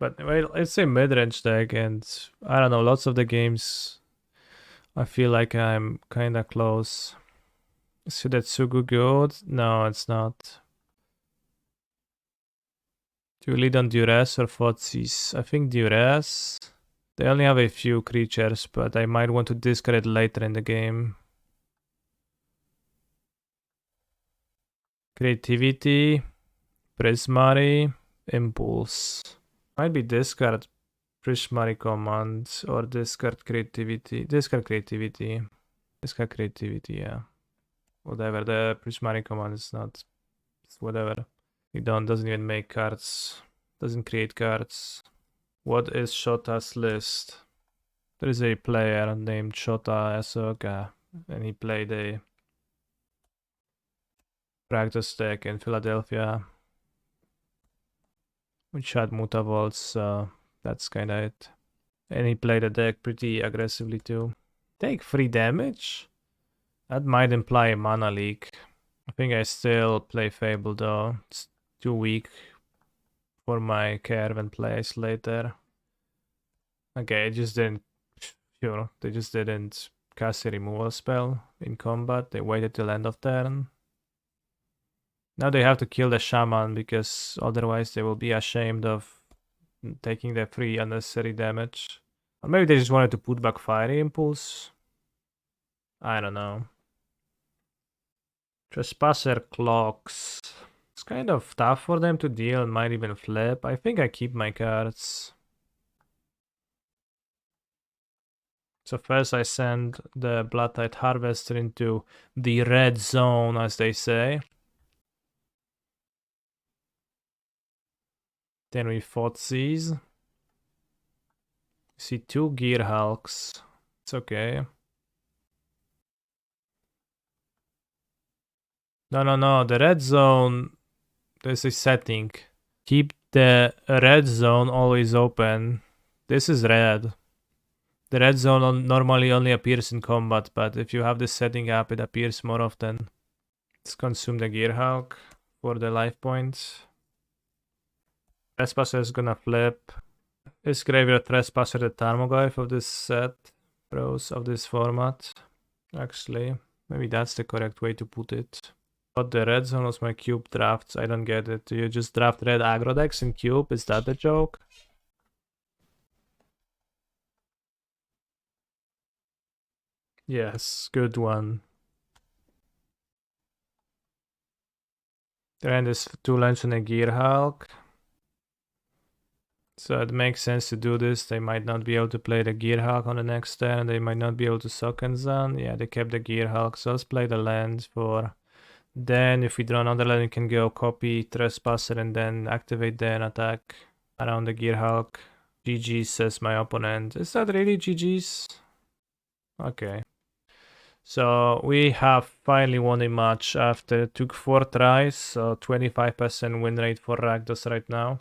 But well, it's a mid-range deck, and I don't know, lots of the games I feel like I'm kinda close. Is Hidetsugu good? No, it's not. Do you lead on Duress or Thoughtseize? I think Duress. They only have a few creatures, but I might want to discard it later in the game. Creativity, Prismari, Impulse. Might be discard Prismari command or discard creativity. Discard creativity. Discard creativity, yeah. Whatever, the Prismari command is not. It's whatever. It doesn't even make cards. Doesn't create cards. What is Shota's list? There is a player named Shota Asoka, and he played a Rakdos deck in Philadelphia, which had Mutavault, so that's kinda it. And he played a deck pretty aggressively too. Take 3 damage? That might imply a mana leak. I think I still play Fable though. It's too weak for my Caravan plays later. Okay, it just didn't, they just didn't cast a removal spell in combat. They waited till end of turn. Now they have to kill the shaman because otherwise they will be ashamed of taking the free unnecessary damage. Or maybe they just wanted to put back Fiery Impulse. I don't know. Trespasser clocks. It's kind of tough for them to deal and might even flip. I think I keep my cards. So first I send the Bloodtithe Harvester into the red zone, as they say. Then we Thoughtseize. See 2 Gear Hulks. It's okay. No. The red zone, there's a setting. Keep the red zone always open. This is red. The red zone normally only appears in combat, but if you have this setting up, it appears more often. Let's consume the Gear Hulk for the life points. Trespasser is gonna flip. Is Graveyard Trespasser the Tarmogoyf of this set? Pros of this format? Actually, maybe that's the correct way to put it. But the red zone was my cube drafts. I don't get it. Do you just draft red aggro decks in cube? Is that the joke? Yes, good one. Then there's 2 lands and a Gear Hulk. So it makes sense to do this. They might not be able to play the Gear Hulk on the next turn. They might not be able to Sokenzan. Yeah, they kept the Gear Hulk. So let's play the land for... Then if we draw another land, we can go copy Trespasser and then activate then attack around the Gear Hulk. GG says my opponent. Is that really GG's? Okay. So we have finally won a match after it took 4 tries. So 25% win rate for Rakdos right now.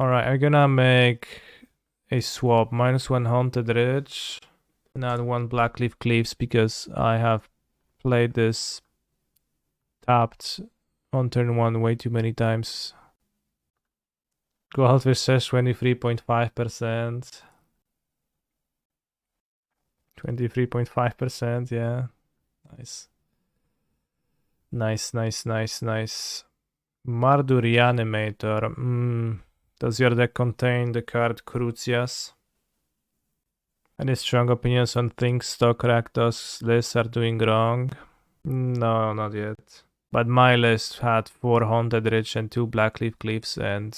Alright, I'm gonna make a swap. -1 Haunted Ridge and add 1 Blackcleave Cliffs because I have played this tapped on turn 1 way too many times. Goldfish says 23.5%. 23.5%, yeah. Nice. Nice. Mardu Reanimator. Does your deck contain the card Crucias? Any strong opinions on things stock Rakdos lists are doing wrong? No, not yet. But my list had 4 Haunted Ridge and 2 Blackcleave Cliffs and...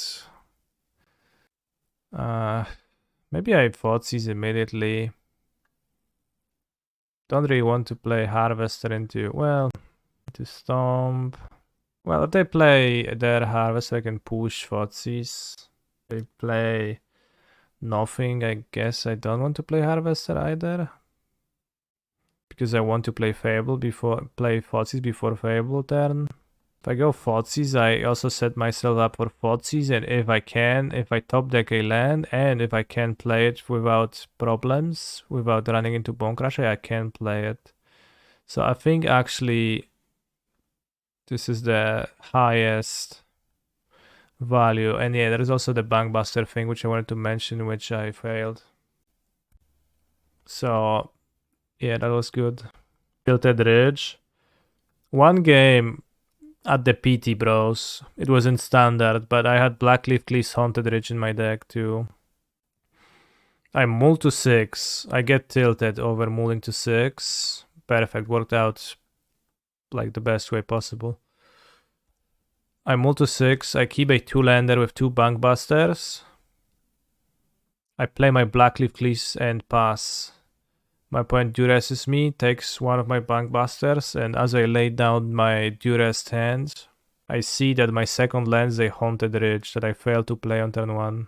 maybe I Thoughtseize immediately. Don't really want to play Harvester into... well, to Stomp. Well, if they play their Harvester, I can push Thoughtseize. They play nothing, I guess I don't want to play Harvester either. Because I want to play Fable before Thoughtseize before Fable turn. If I go Thoughtseize, I also set myself up for Thoughtseize, and if I top deck a land, and if I can play it without problems, without running into Bonecrusher, I can play it. So I think actually this is the highest value. And yeah, there is also the Bankbuster thing, which I wanted to mention, which I failed. So yeah, that was good. Tilted Ridge. One game at the PT Bros. It was in standard, but I had Blackcleave Cliffs Haunted Ridge in my deck too. I mull to 6. I get tilted over mulling to 6. Perfect, worked out like the best way possible. I mull to 6. I keep a 2-lander with 2 Bankbusters. I play my Blackcleave Cliffs and pass. My opponent duresses me, takes one of my Bankbusters, and as I lay down my duressed hand, I see that my second land is a Haunted Ridge that I failed to play on turn 1.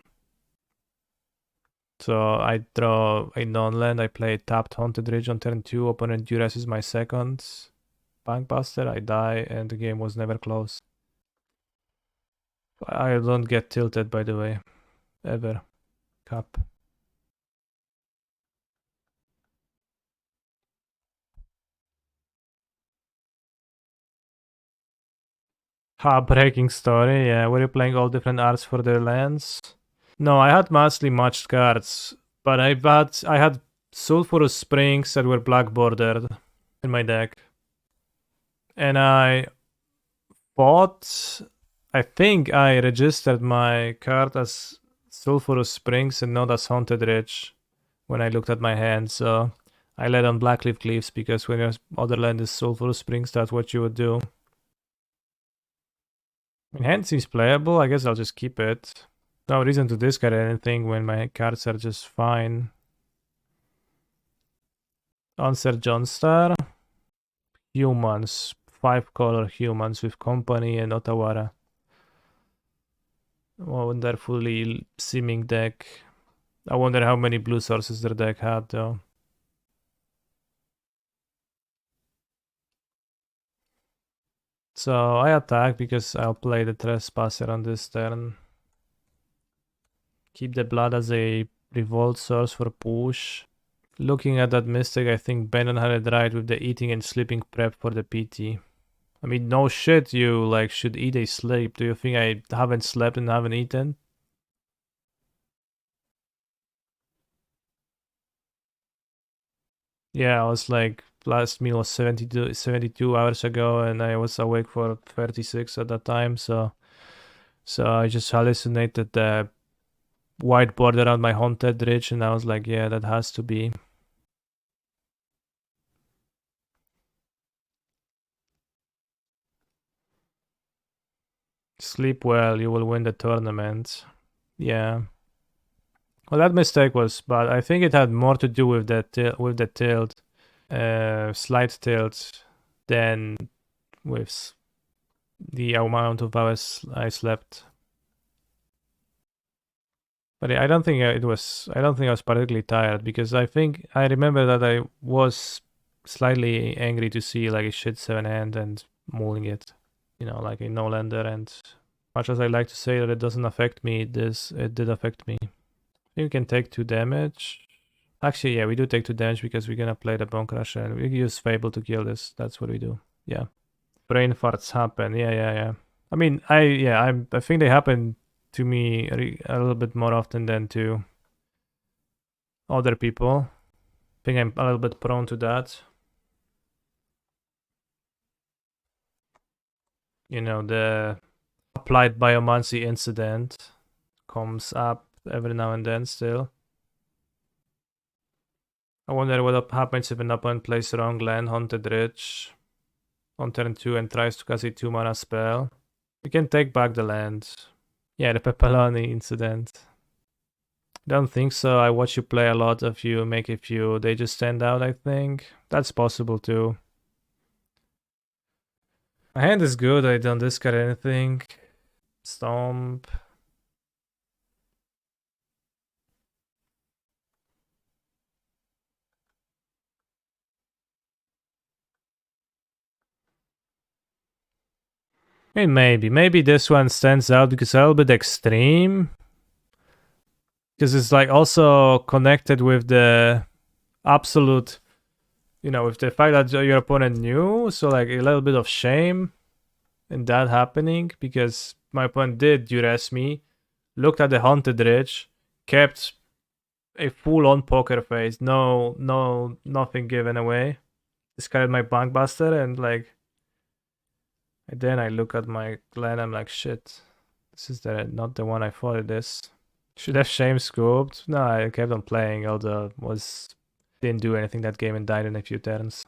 So I draw a non-land, I play tapped Haunted Ridge on turn 2, opponent duresses my second Bankbuster, I die, and the game was never close. I don't get tilted, by the way, ever. Cup. Heartbreaking story, yeah. Were you playing all different arts for their lands? No, I had mostly matched cards, but I had Sulfurous Springs that were black bordered in my deck. And I think I registered my card as Sulfurous Springs and not as Haunted Ridge when I looked at my hand, so I led on Blackcleave Cliffs because when your other land is Sulfurous Springs, that's what you would do. I mean, hand seems playable, I guess I'll just keep it. No reason to discard anything when my cards are just fine. Answer Johnstar. Humans. 5-color humans with Company and Otawara. Wonderfully seeming deck. I wonder how many blue sources their deck had though. So I attack because I'll play the Trespasser on this turn. Keep the blood as a revolt source for push. Looking at that mistake, I think Bannon had it right with the eating and sleeping prep for the PT. I mean, no shit, you like should eat a sleep. Do you think I haven't slept and haven't eaten? Yeah, I was like, last meal was 72 hours ago and I was awake for 36 at that time, so I just hallucinated the white border around my Haunted Ridge and I was like, yeah, that has to be. Sleep well, you will win the tournament. Yeah. Well, that mistake was bad. I think it had more to do with the tilt, slight tilt, than with the amount of hours I slept. But I don't think I was particularly tired because I think I remember that I was slightly angry to see like a shit 7 hand and mulling it, you know, like a no lander and Much as I like to say that it doesn't affect me, it did affect me. I think we can take 2 damage. Actually, yeah, we do take 2 damage because we're gonna play the Bonecrusher and we use Fable to kill this. That's what we do. Yeah. Brain farts happen. Yeah. I mean, I think they happen to me a little bit more often than to other people. I think I'm a little bit prone to that. You know, the applied biomancy incident comes up every now and then still. I wonder what happens if an opponent plays wrong land, Haunted Ridge on turn 2 and tries to cast a 2-mana spell. We can take back the land. Yeah, the Pepperoni incident. Don't think so. I watch you play a lot of you, make a few. They just stand out, I think. That's possible too. My hand is good. I don't discard anything. Stomp. I mean, maybe this one stands out because it's a little bit extreme. Because it's like also connected with the absolute, you know, with the fact that your opponent knew. So like a little bit of shame in that happening because my opponent did duress me, looked at the Haunted Ridge, kept a full-on poker face, nothing given away. Discarded my Bankbuster and like, and then I look at my land, I'm like, shit, this is not the one I thought it is. Should have shame scooped. No, I kept on playing, although didn't do anything that game and died in a few turns.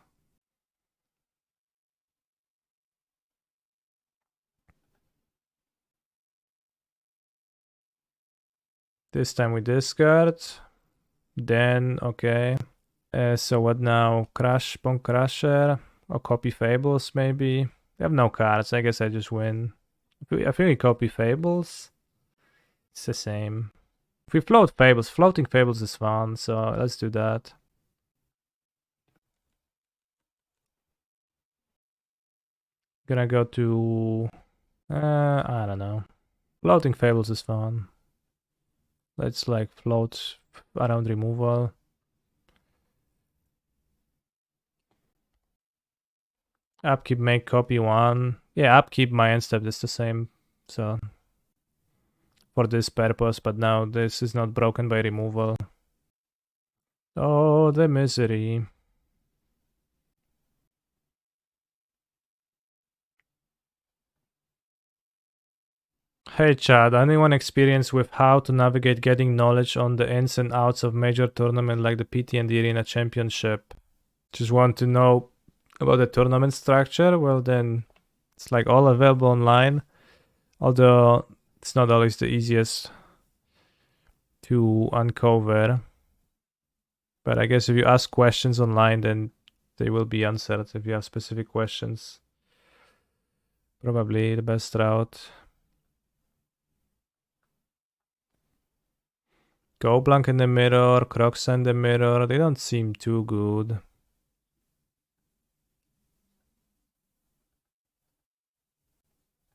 This time we discard. Then, okay. So what now? Crush, Bonecrusher, or copy Fables maybe? We have no cards, I guess I just win. I think we copy Fables. It's the same. If we float Fables, floating Fables is fun, so let's do that. Gonna go to... I don't know. Floating Fables is fun. Let's like float around removal. Upkeep, make copy 1. Yeah, upkeep, my end step is the same, so... for this purpose, but now this is not broken by removal. Oh, the misery. Hey Chad, anyone experienced with how to navigate getting knowledge on the ins and outs of major tournament like the PT and the Arena Championship? Just want to know about the tournament structure? Well then, it's like all available online, although it's not always the easiest to uncover. But I guess if you ask questions online, then they will be answered if you have specific questions. Probably the best route. Go Blank in the mirror, Crocs in the mirror, they don't seem too good.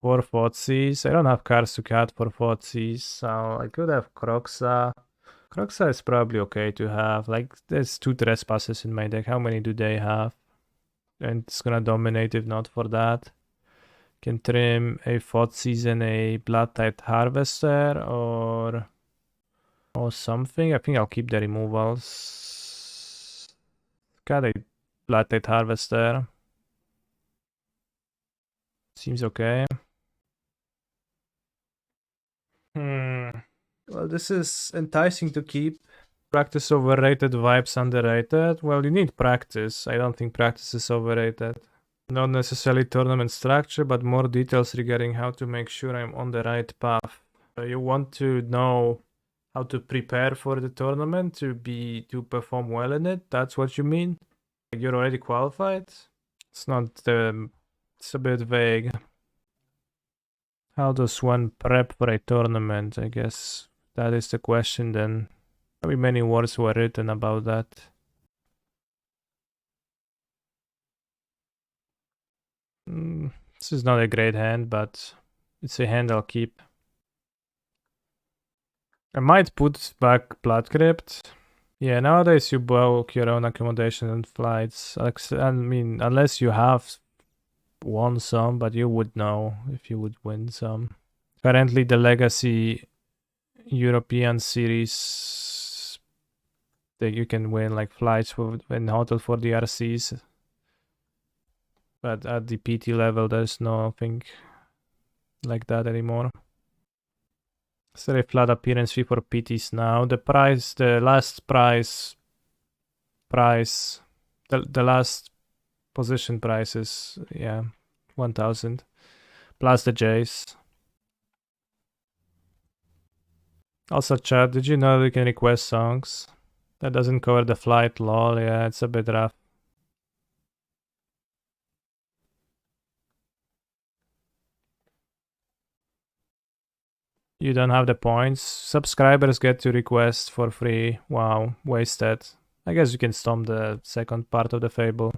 For Thoughteize, I don't have cards to cut for Thoughteize, so I could have Croxa. Croxa is probably okay to have, like there's 2 Trespassers in my deck, how many do they have? And it's gonna dominate if not for that. Can trim a Thoughteize and a Bloodtithe Harvester or something. I think I'll keep the removals. Got a Bloodtithe Harvester. Seems okay. Well, this is enticing to keep. Practice overrated, vibes underrated. Well, you need practice. I don't think practice is overrated. Not necessarily tournament structure, but more details regarding how to make sure I'm on the right path. You want to know how to prepare for the tournament to perform well in it. That's what you mean? Like you're already qualified? It's not it's a bit vague. How does one prep for a tournament? I guess that is the question then. Probably many words were written about that. This is not a great hand, but It's a hand I'll keep. I might put back Blood Crypt. Yeah, nowadays you book your own accommodation and flights. I mean, unless you have won some, but you would know if you would win some. Currently, the Legacy European series that you can win like flights and hotel for the RCs. But at the PT level, there's nothing like that anymore. So a flat appearance fee for PTs now. The price, the last price, the last position price is, yeah, 1,000 plus the Jace. Also, chat, did you know you can request songs? That doesn't cover the flight, lol. Yeah, it's a bit rough. You don't have the points. Subscribers get to request for free. Wow, wasted. I guess you can stomp the second part of the fable.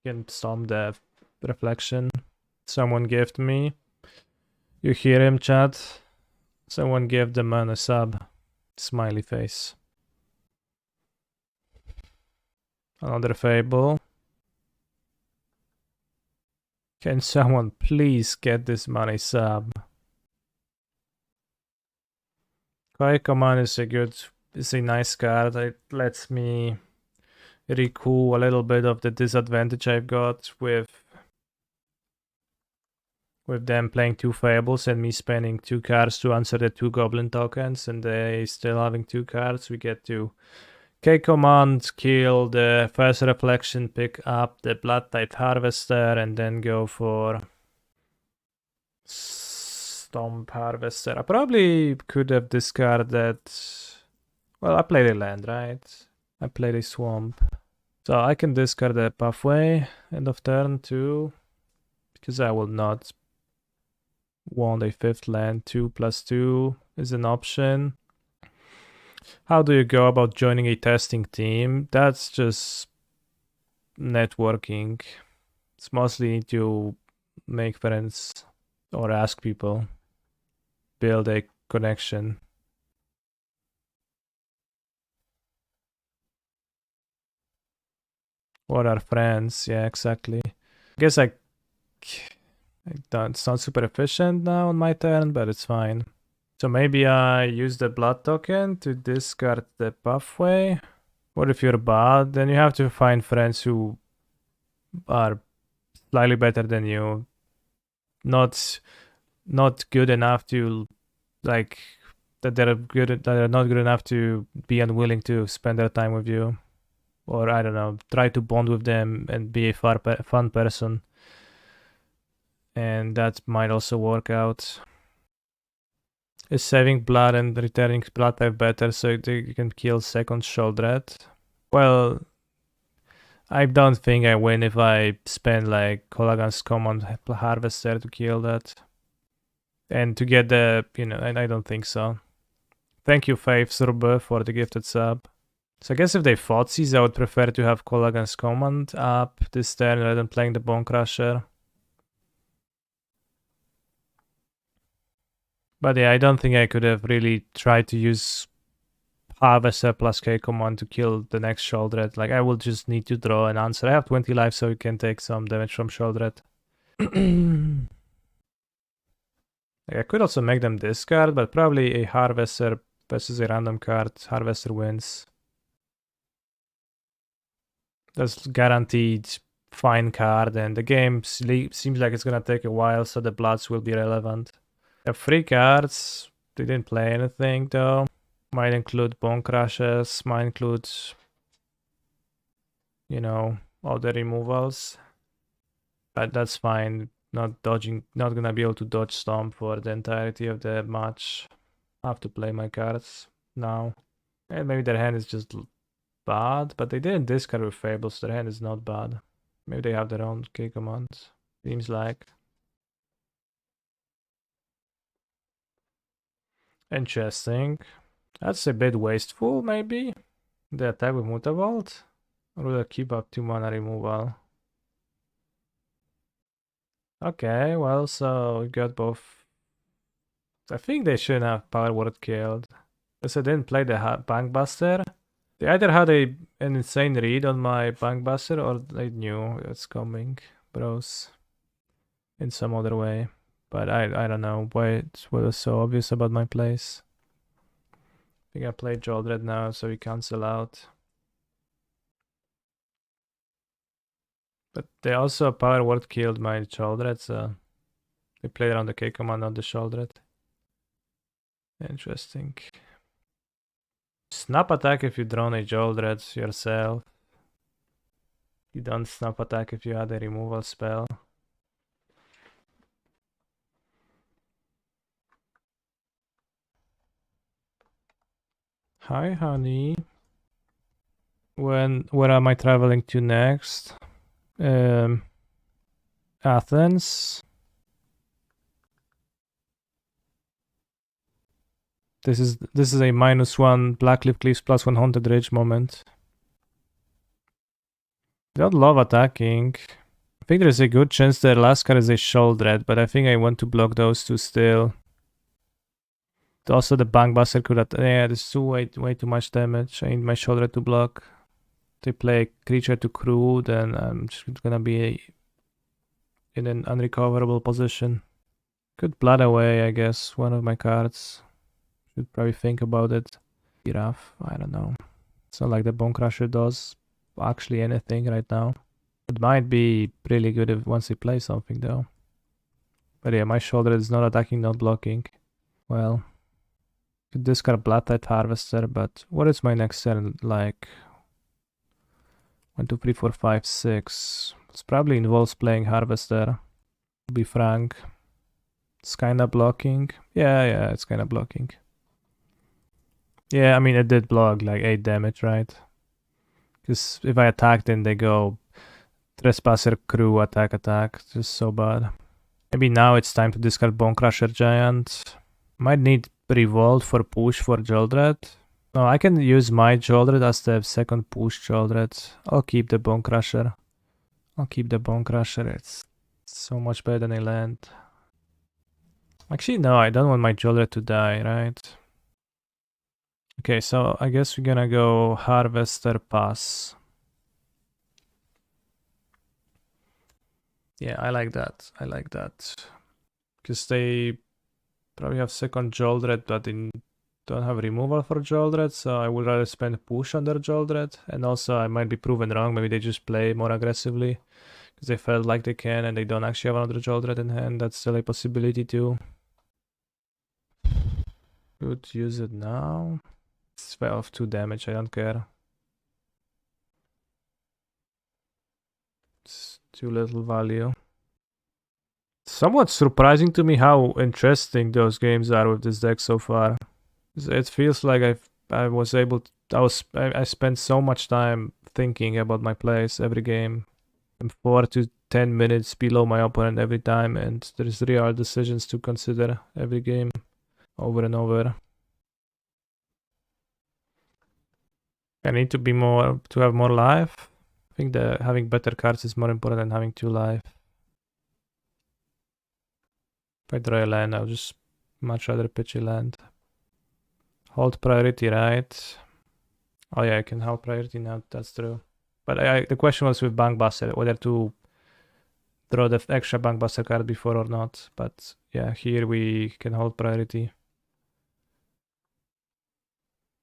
You can stomp the reflection. Someone gave me. You hear him, chat? Someone gave the man a sub. Smiley face. Another fable. Can someone please get this money sub? Kai command is a nice card. It lets me recoup a little bit of the disadvantage I've got with them playing 2 fables and me spending 2 cards to answer the 2 goblin tokens, and they still having 2 cards. We get to K command, kill the first reflection, pick up the Bloodtithe Harvester, and then go for Stomp Harvester. I probably could have discarded. Well, I played a land, right? I played a swamp. So I can discard the pathway end of turn too, because I will not want a 5th land. 2+2 is an option. How do you go about joining a testing team? That's just networking. It's mostly to make friends or ask people, build a connection. What are friends? Yeah, exactly. I guess it's not super efficient now on my turn, but it's fine. So maybe I use the blood token to discard the pathway. What if you're bad? Then you have to find friends who are slightly better than you. Not good enough to like that they're not good enough to be unwilling to spend their time with you. Or I don't know, try to bond with them and be a fun person. And that might also work out. Is saving blood and returning blood type better so you can kill second Sheoldred? Well, I don't think I win if I spend like Colagan's Command Harvester to kill that. And to get the, I don't think so. Thank you, Faith Surbe, for the gifted sub. So I guess if they Thoughtseize, I would prefer to have Colagan's Command up this turn rather than playing the Bonecrusher. But yeah, I don't think I could have really tried to use Harvester plus K command to kill the next Sheoldred. Like, I will just need to draw an answer. I have 20 life, so you can take some damage from Sheoldred. I could also make them discard, but probably a Harvester versus a random card. Harvester wins. That's guaranteed fine card, and the game seems like it's gonna take a while, so the Bloods will be relevant. They have 3 cards. They didn't play anything though. Might include Bonecrushers, might include, all the removals. But that's fine. Not gonna be able to dodge Stomp for the entirety of the match. I have to play my cards now. And maybe their hand is just bad, but they didn't discard with Fables, so their hand is not bad. Maybe they have their own K commands. Seems like. Interesting. That's a bit wasteful, maybe. The attack with Mutavault? Or will I keep up 2 mana removal? Okay, well, so we got both. I think they shouldn't have power word killed. Because I didn't play the Bankbuster. They either had an insane read on my Bankbuster or they knew it's coming, bros. In some other way. But I don't know why it was so obvious about my place. I think I played Sheoldred now, so we cancel out. But they also power word killed my Sheoldred, so they played around the K command on the Sheoldred. Interesting. Snap attack if you drawn a Sheoldred yourself. You don't snap attack if you had a removal spell. Hi, honey. Where am I traveling to next? Athens. This is a -1 Blackcleave Cliffs +1 Haunted Ridge moment. They don't love attacking. I think there's a good chance their last card is a Sheoldred, but I think I want to block those two still. Also, the Bankbuster could yeah, this is way too much damage. I need my Sheoldred to block. They play a creature to crew, then I'm just gonna be in an unrecoverable position. Could blood away, I guess, one of my cards. Should probably think about it. Be rough, I don't know. It's not like the Bonecrusher does actually anything right now. It might be really good if once he plays something though. But yeah, my Sheoldred is not attacking, not blocking. Well, could discard Bloodtithe Harvester, but what is my next turn like? 1, 2, 3, 4, 5, 6. It probably involves playing Harvester, to be frank. It's kinda blocking. Yeah, it's kinda blocking. Yeah, I mean, it did block like 8 damage, right? Because if I attack, then they go Trespasser, Crew, attack. Just so bad. Maybe now it's time to discard Bonecrusher Giant. Might need Revolt for push for Sheoldred. No, I can use my Sheoldred as the second push Sheoldred. I'll keep the Bonecrusher. It's so much better than a land. Actually, no, I don't want my Sheoldred to die, right? Okay, so I guess we're gonna go Harvester pass. Yeah, I like that. Because they probably have second Sheoldred, but they don't have removal for Sheoldred, so I would rather spend push on their Sheoldred. And also, I might be proven wrong. Maybe they just play more aggressively because they felt like they can and they don't actually have another Sheoldred in hand. That's still a possibility too. Could use it now. It's 2 damage, I don't care. It's too little value. Somewhat surprising to me how interesting those games are with this deck so far. It feels like I spent so much time thinking about my plays every game. I'm 4 to 10 minutes below my opponent every time, and there's real decisions to consider every game over and over. I need to have more life. I think that having better cards is more important than having 2 life. If I draw a land, I'll just much rather pitch a land. Hold priority, right? Oh yeah, I can hold priority now, that's true. But the question was with Bankbuster, whether to draw the extra Bankbuster card before or not. But yeah, here we can hold priority.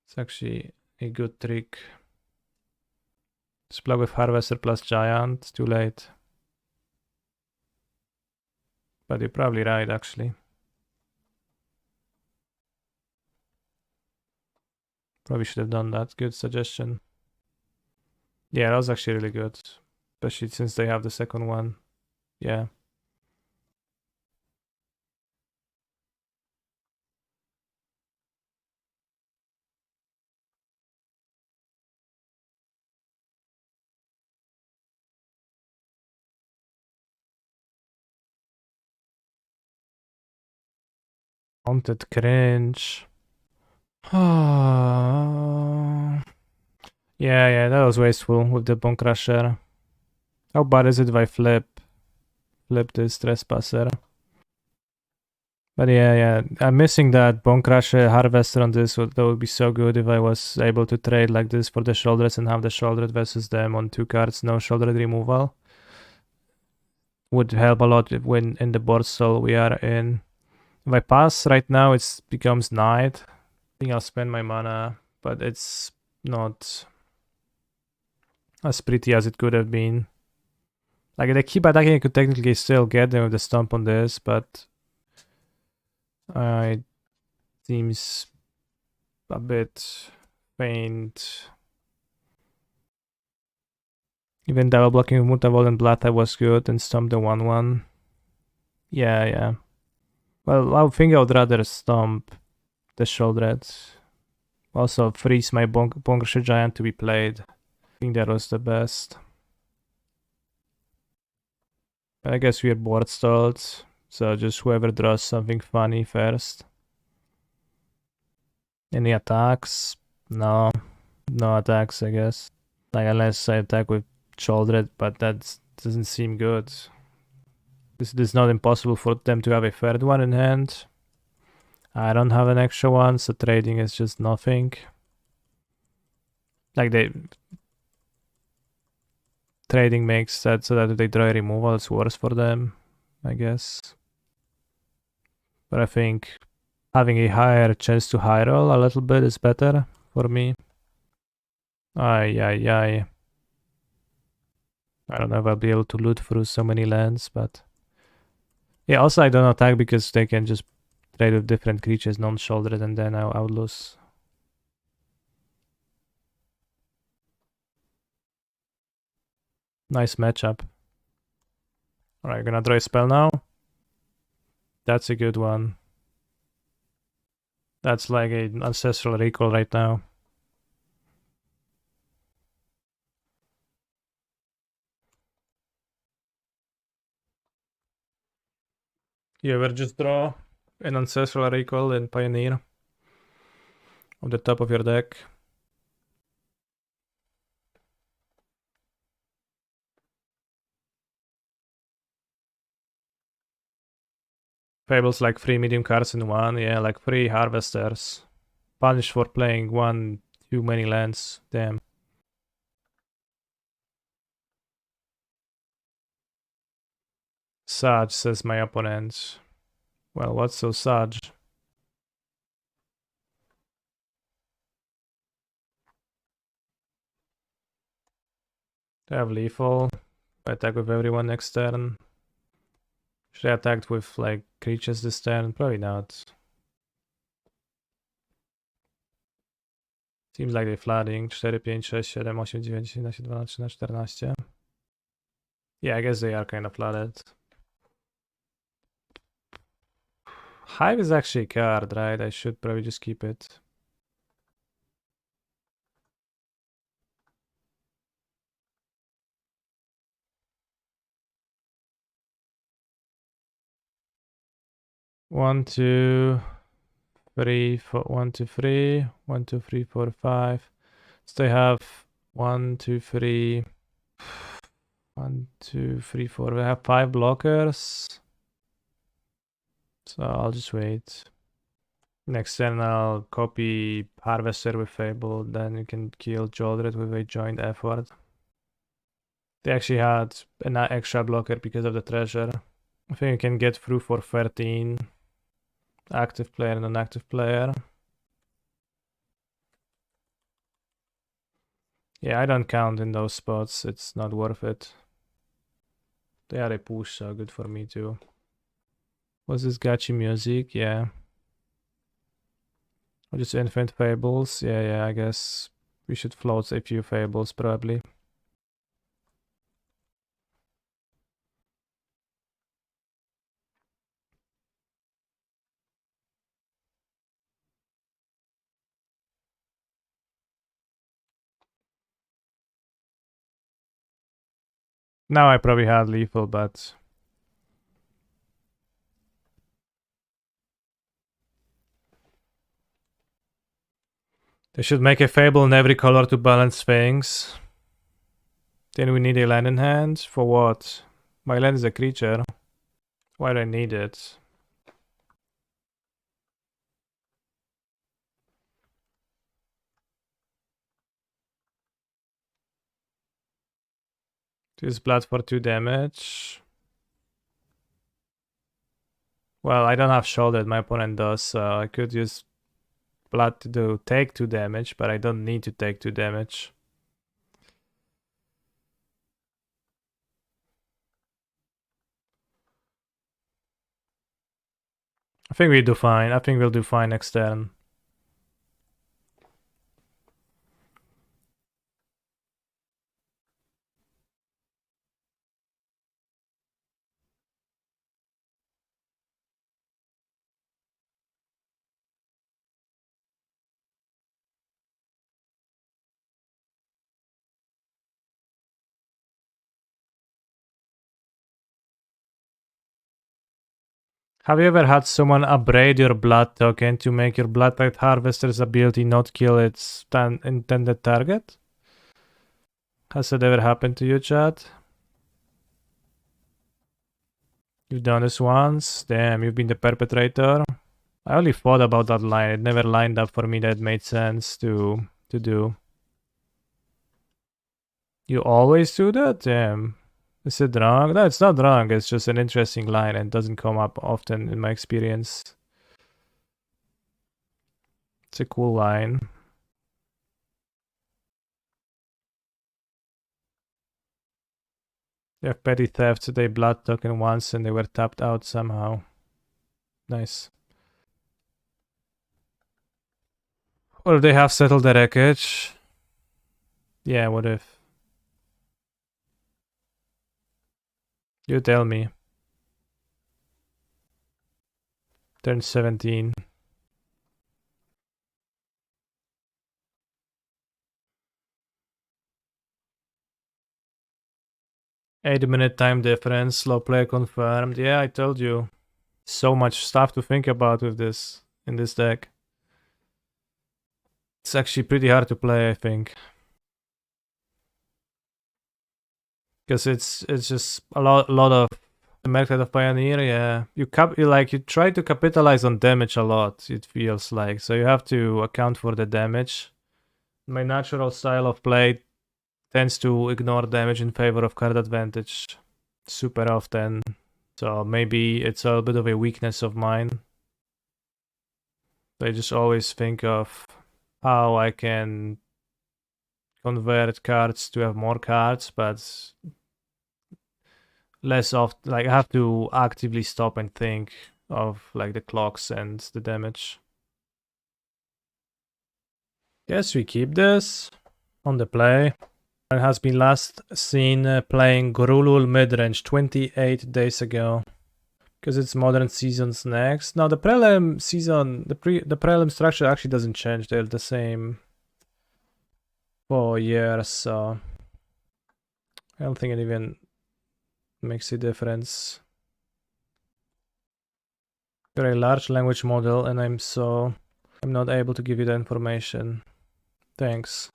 It's actually a good trick. Just block with Harvester plus Giant, too late. But you're probably right, actually. Probably should have done that. Good suggestion. Yeah, that was actually really good. Especially since they have the second one. Yeah. Haunted Cringe. Yeah, that was wasteful with the Bonecrusher. How bad is it if I flip? flip this Trespasser. But yeah, I'm missing that Bonecrusher Harvester on this. That would be so good if I was able to trade like this for the Sheoldreds and have the Sheoldred versus them on 2 cards, no Sheoldred removal. Would help a lot when in the board stall we are in. If I pass right now, it becomes Knight. I think I'll spend my mana, but it's not as pretty as it could have been. Like, they keep attacking, I could technically still get them with the stomp on this, but it seems a bit faint. Even double blocking Mutavault and Bloodtithe was good, and stomp the 1/1. Yeah. Well, I think I would rather stomp the Sheoldred. Also freeze my Bonecrusher Giant to be played. I think that was the best. I guess we're board stalled, so just whoever draws something funny first. Any attacks? No attacks, I guess. Like, unless I attack with Sheoldred, but that doesn't seem good. This is not impossible for them to have a third one in hand. I don't have an extra one, so trading is just nothing. Like, trading makes that so that if they draw a removal, it's worse for them, I guess. But I think having a higher chance to high roll a little bit is better for me. Aye. I don't know if I'll be able to loot through so many lands, but... Yeah, also I don't attack because they can just trade with different creatures, non-Sheoldred, and then I would lose. Nice matchup. Alright, gonna draw a spell now. That's a good one. That's like an Ancestral Recall right now. You ever just draw an Ancestral Recall in Pioneer on the top of your deck? Fables like 3 medium cards in one, yeah, like 3 Harvesters. Punished for playing one too many lands, damn. Saj, says my opponent. Well, what's so Saj? They have lethal. I attack with everyone next turn. Should I attack with like creatures this turn? Probably not. Seems like they're flooding. 4, 5, 6, 7, 8, 9, 10, 11, 12, 13, 14. Yeah, I guess they are kind of flooded. Hive is actually a card, right? I should probably just keep it. One, two, three, four, 1, 2, 3, 1, 2, 3, 4, 5. So they have 1, 2, 3, 1, 2, 3, 4. They have 5 blockers. So I'll just wait. Next turn I'll copy Harvester with Fable, then you can kill Sheoldred with a joint effort. They actually had an extra blocker because of the treasure. I think you can get through for 13. Active player and non-active player. Yeah, I don't count in those spots, it's not worth it. They are a push, so good for me too. Was this gacha music? Yeah. Or just infinite fables? Yeah, I guess we should float a few fables probably. Now I probably had lethal, but they should make a fable in every color to balance things. Then we need a land in hand. For what? My land is a creature. Why do I need it? Use blood for 2 damage. Well, I don't have Sheoldred, my opponent does, so I could use blood to take 2 damage, but I don't need to take 2 damage. I think we do fine. I think we'll do fine next turn. Have you ever had someone upgrade your blood token to make your Bloodtithe Harvester's ability not kill its intended target? Has that ever happened to you, chat? You've done this once? Damn, you've been the perpetrator. I only thought about that line. It never lined up for me that it made sense to do. You always do that? Damn. Is it wrong? No, it's not wrong. It's just an interesting line and doesn't come up often in my experience. It's a cool line. They have petty theft, so they blood token once and they were tapped out somehow. Nice. Or if they have settled the wreckage. Yeah, what if? You tell me. Turn 17. 8-minute time difference, slow play confirmed. Yeah, I told you. So much stuff to think about with this in this deck. It's actually pretty hard to play, I think. Because it's just a lot of the method of Pioneer, yeah. You try to capitalize on damage a lot, it feels like. So you have to account for the damage. My natural style of play tends to ignore damage in favor of card advantage super often. So maybe it's a bit of a weakness of mine. I just always think of how I can convert cards to have more cards, but less often. Like I have to actively stop and think of like the clocks and the damage. Yes, we keep this on the play. It has been last seen playing Grulul Midrange 28 days ago. Because it's Modern Seasons next. Now the prelim season, the prelim structure actually doesn't change. They're the same for years, so I don't think it even makes a difference. You're a large language model, and I'm not able to give you the information. Thanks.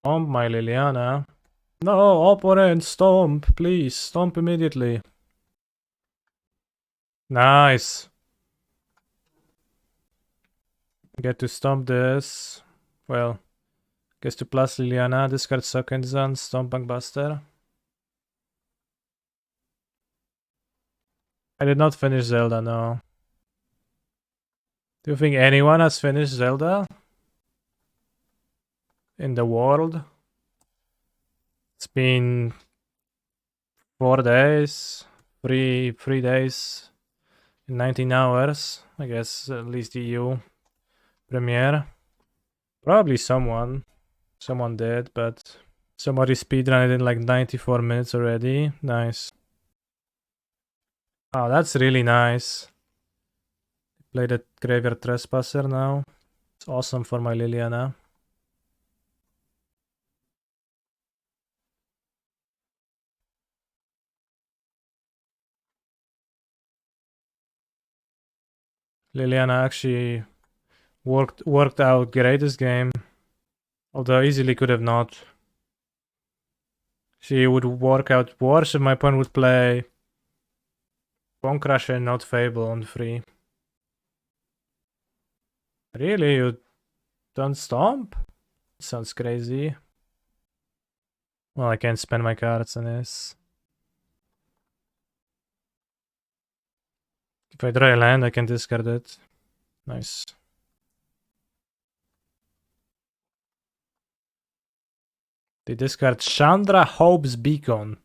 Stomp, my Liliana. No, opponent, stomp, please, stomp immediately. Nice. Get to stomp this. Well, gets to plus Liliana, discard Sokenzan, stomp Bankbuster. I did not finish Zelda, no. Do you think anyone has finished Zelda? In the world? It's been 4 days, 3 days, 19 hours, I guess, at least EU premiere. Probably someone did, but somebody speedrun it in like 94 minutes already. Nice. Oh, that's really nice. Play the Graveyard Trespasser now. It's awesome for my Liliana. Liliana actually Worked out great this game. Although easily could have not. She would work out worse if my opponent would play Bonecrusher and not Fable on 3. Really? You don't stomp? Sounds crazy. Well, I can't spend my cards on this. If I draw a land, I can discard it. Nice. They discard Chandra Hope's Beacon.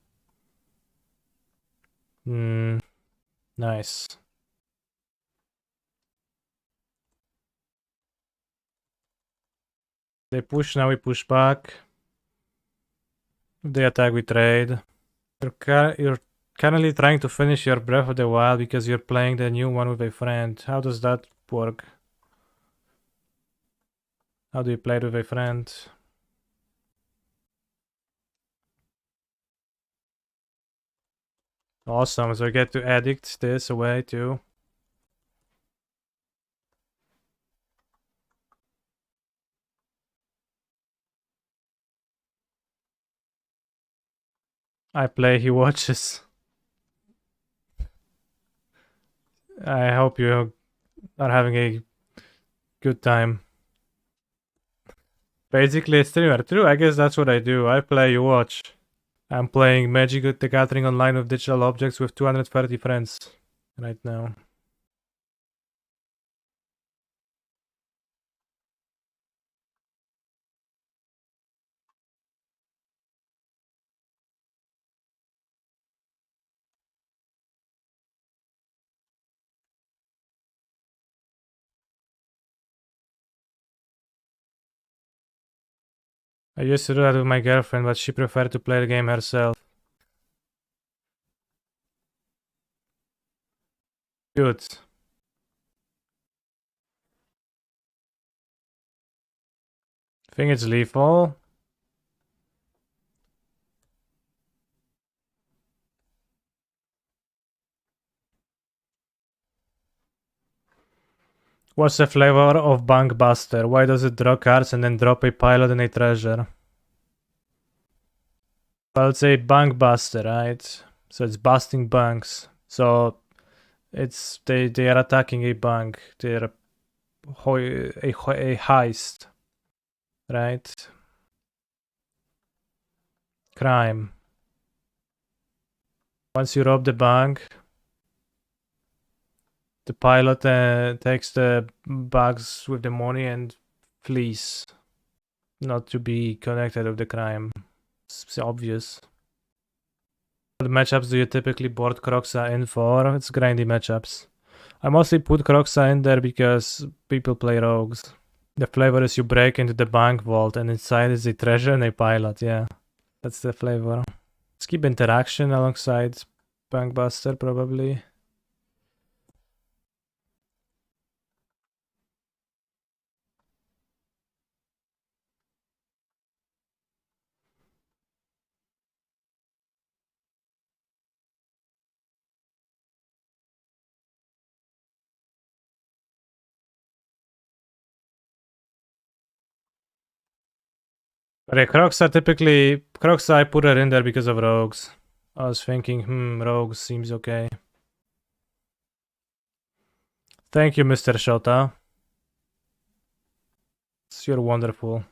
Nice. They push, now we push back. If they attack, we trade. You're currently trying to finish your Breath of the Wild because you're playing the new one with a friend. How does that work? How do you play it with a friend? Awesome, so I get to addict this away too. I play, he watches. I hope you are having a good time. Basically a streamer. True, I guess that's what I do. I play, you watch. I'm playing Magic the Gathering online with digital objects with 230 friends right now. I used to do that with my girlfriend, but she preferred to play the game herself. Good. Think it's lethal. What's the flavor of Bankbuster? Why does it draw cards and then drop a pilot and a treasure? Well, it's a Bankbuster, right? So it's busting banks. So it's they are attacking a bank. They're a heist, right? Crime. Once you rob the bank, the pilot takes the bags with the money and flees. Not to be connected with the crime. It's obvious. What matchups do you typically board Kroxa in for? It's grindy matchups. I mostly put Kroxa in there because people play rogues. The flavor is you break into the bank vault and inside is a treasure and a pilot, yeah. That's the flavor. Let's keep interaction alongside Bankbuster probably. But yeah, Kroxa I put her in there because of rogues. I was thinking, rogues seems okay. Thank you, Mr. Shota. You're wonderful.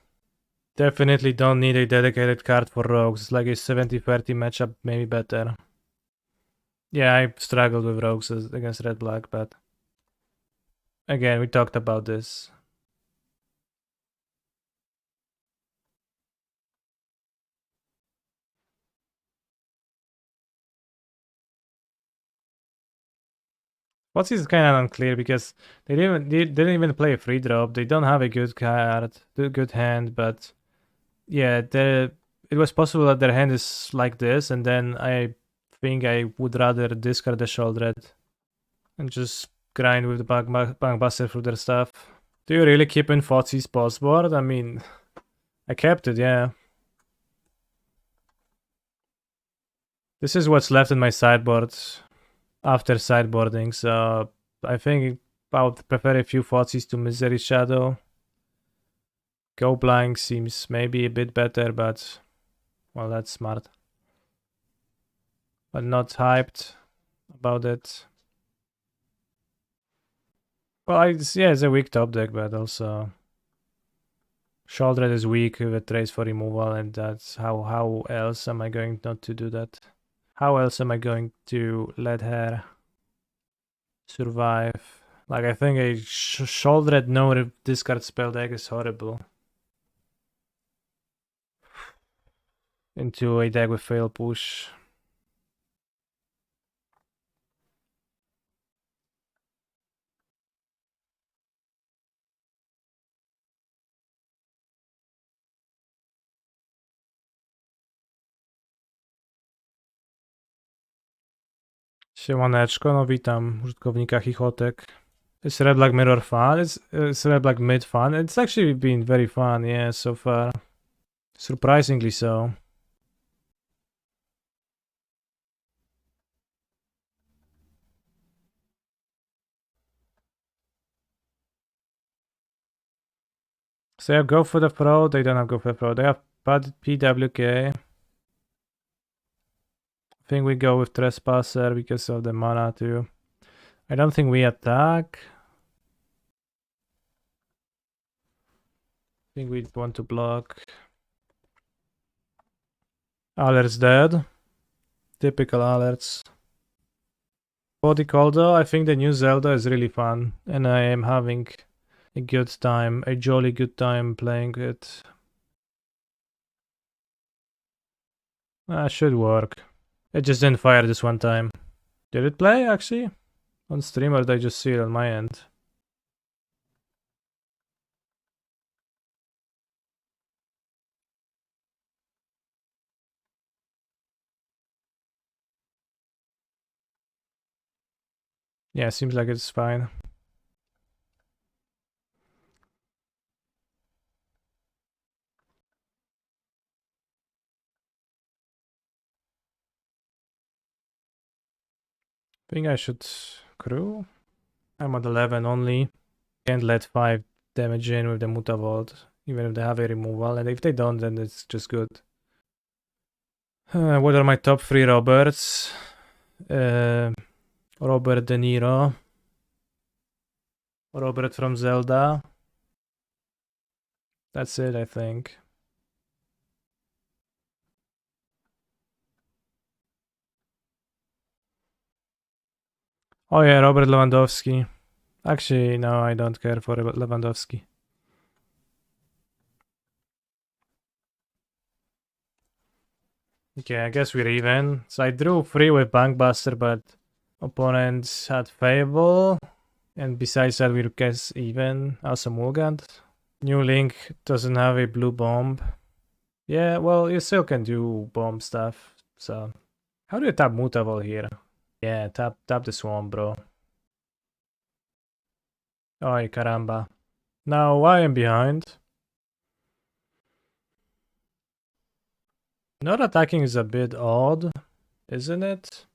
Definitely don't need a dedicated card for rogues. Like a 70-30 matchup, maybe better. Yeah, I struggled with rogues against red-black, but again, we talked about this. Thoughtseize is kind of unclear because they didn't even play a free drop. They don't have a good card, good hand, but yeah, it was possible that their hand is like this, and then I think I would rather discard the Sheoldred and just grind with the Bankbuster through their stuff. Do you really keep in Thoughtseize post board? I mean, I kept it, yeah. This is what's left in my sideboard after sideboarding, so I think I would prefer a few Thoughtseize to Misery Shadow. Go Blind seems maybe a bit better, but well, that's smart. But not hyped about it. Well, yeah, it's a weak top deck, but also Sheoldred is weak with trace for removal, and that's how else am I going not to do that? How else am I going to let her survive? Like, I think a Sheoldred no discard spell deck is horrible. Into a deck with fail push. Siemaneczko, no witam użytkownika Chichotek. Is Red Black Mirror fun? It's Red Black Mid fun. It's actually been very fun, yeah, so far. Surprisingly so. So yeah, go for the pro. They don't have go for the pro. They have PWK. I think we go with Trespasser because of the mana too. I don't think we attack. I think we want to block. Alert's dead. Typical alerts. Body Coldo, I think the new Zelda is really fun, and I am having a good time, a jolly good time playing it. Should work. It just didn't fire this one time. Did it play actually? On stream, or did I just see it on my end? Yeah, seems like it's fine. I think I should crew. I'm at 11 only. Can't let 5 damage in with the Mutavault, even if they have a removal. And if they don't, then it's just good. What are my top 3 Roberts? Robert De Niro. Robert from Zelda. That's it, I think. Oh yeah, Robert Lewandowski. Actually, no, I don't care for Lewandowski. Okay, I guess we're even. So I drew 3 with Bankbuster, but opponents had Fable. And besides that, we guess even. Also Mulgant. New Link doesn't have a blue bomb. Yeah, well, you still can do bomb stuff. So, how do you tap Mutavault here? Yeah, tap the Swamp, bro. Ay, caramba. Now I am behind. Not attacking is a bit odd, isn't it?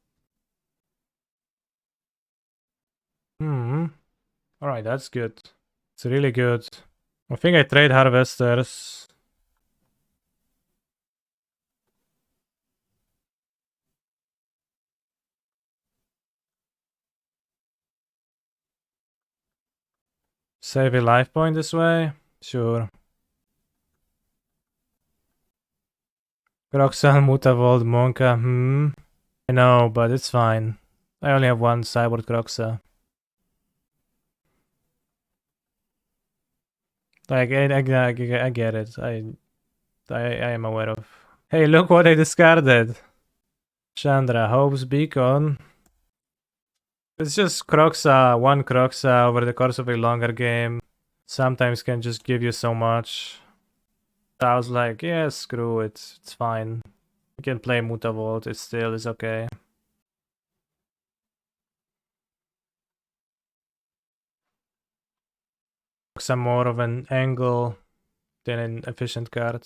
Alright, that's good. It's really good. I think I trade Harvesters. Save a life point this way? Sure. Roxanne, Mutavault, Monka, I know, but it's fine. I only have one Cyborg Croxa. Like, I get it. I am aware of. Hey, look what I discarded. Chandra, Hope's Beacon. It's just Croxa, one Croxa over the course of a longer game. Sometimes can just give you so much. I was like, yeah, screw it. It's fine. You can play Mutavault, it still is okay. Some more of an angle than an efficient card.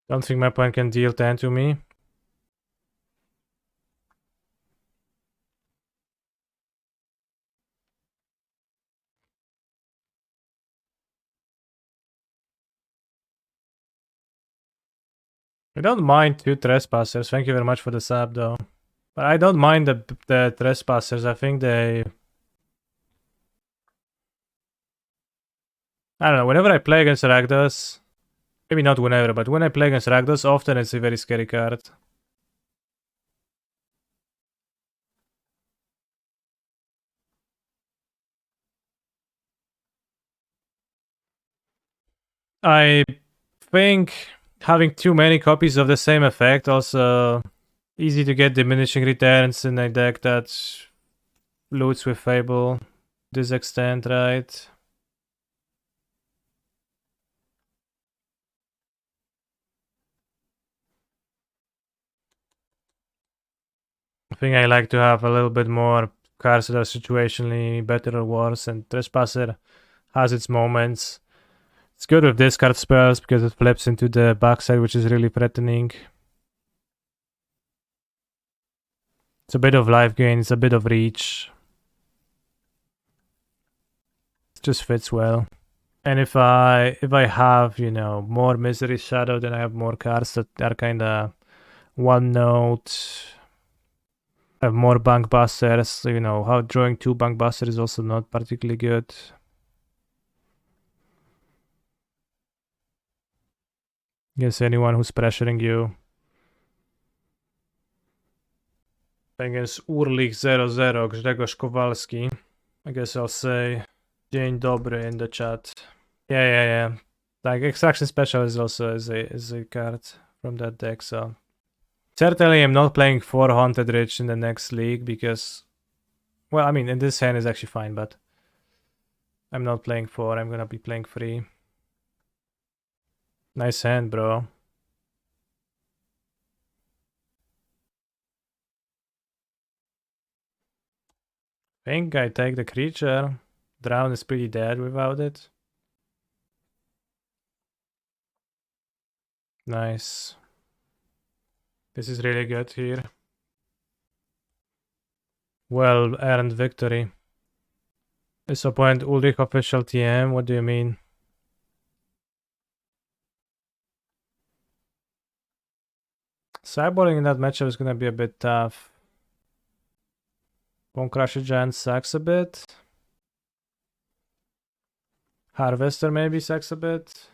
Don't think my opponent can deal 10 to me. I don't mind 2 Trespassers. Thank you very much for the sub, though. But I don't mind the Trespassers. I think they... I don't know. Whenever I play against Rakdos... Maybe not whenever, but when I play against Rakdos, often it's a very scary card. I think having too many copies of the same effect also easy to get diminishing returns in a deck that loots with Fable. This extent, right? I think I like to have a little bit more cards that are situationally better or worse, and Trespasser has its moments. It's good with discard spells because it flips into the backside, which is really threatening. It's a bit of life gain, it's a bit of reach. It just fits well. And if I have, you know, more Misery Shadow, then I have more cards that are kinda one note. I have more Bankbusters, you know, how drawing 2 Bankbusters is also not particularly good. Yes, anyone who's pressuring you. Against Urlich 00, Grzegorz Kowalski. I guess I'll say Dzień dobry in the chat. Yeah. Like Extraction Special is also is a card from that deck, so certainly I'm not playing 4 Haunted Rich in the next league because, well, I mean, in this hand is actually fine, but I'm not playing 4, I'm gonna be playing 3. Nice hand, bro. Think I take the creature. Drown is pretty dead without it. Nice. This is really good here. Well earned victory. Is opponent Ulrich official TM? What do you mean? Sideboarding in that matchup is gonna be a bit tough. Bonecrusher Giant sucks a bit. Harvester maybe sucks a bit.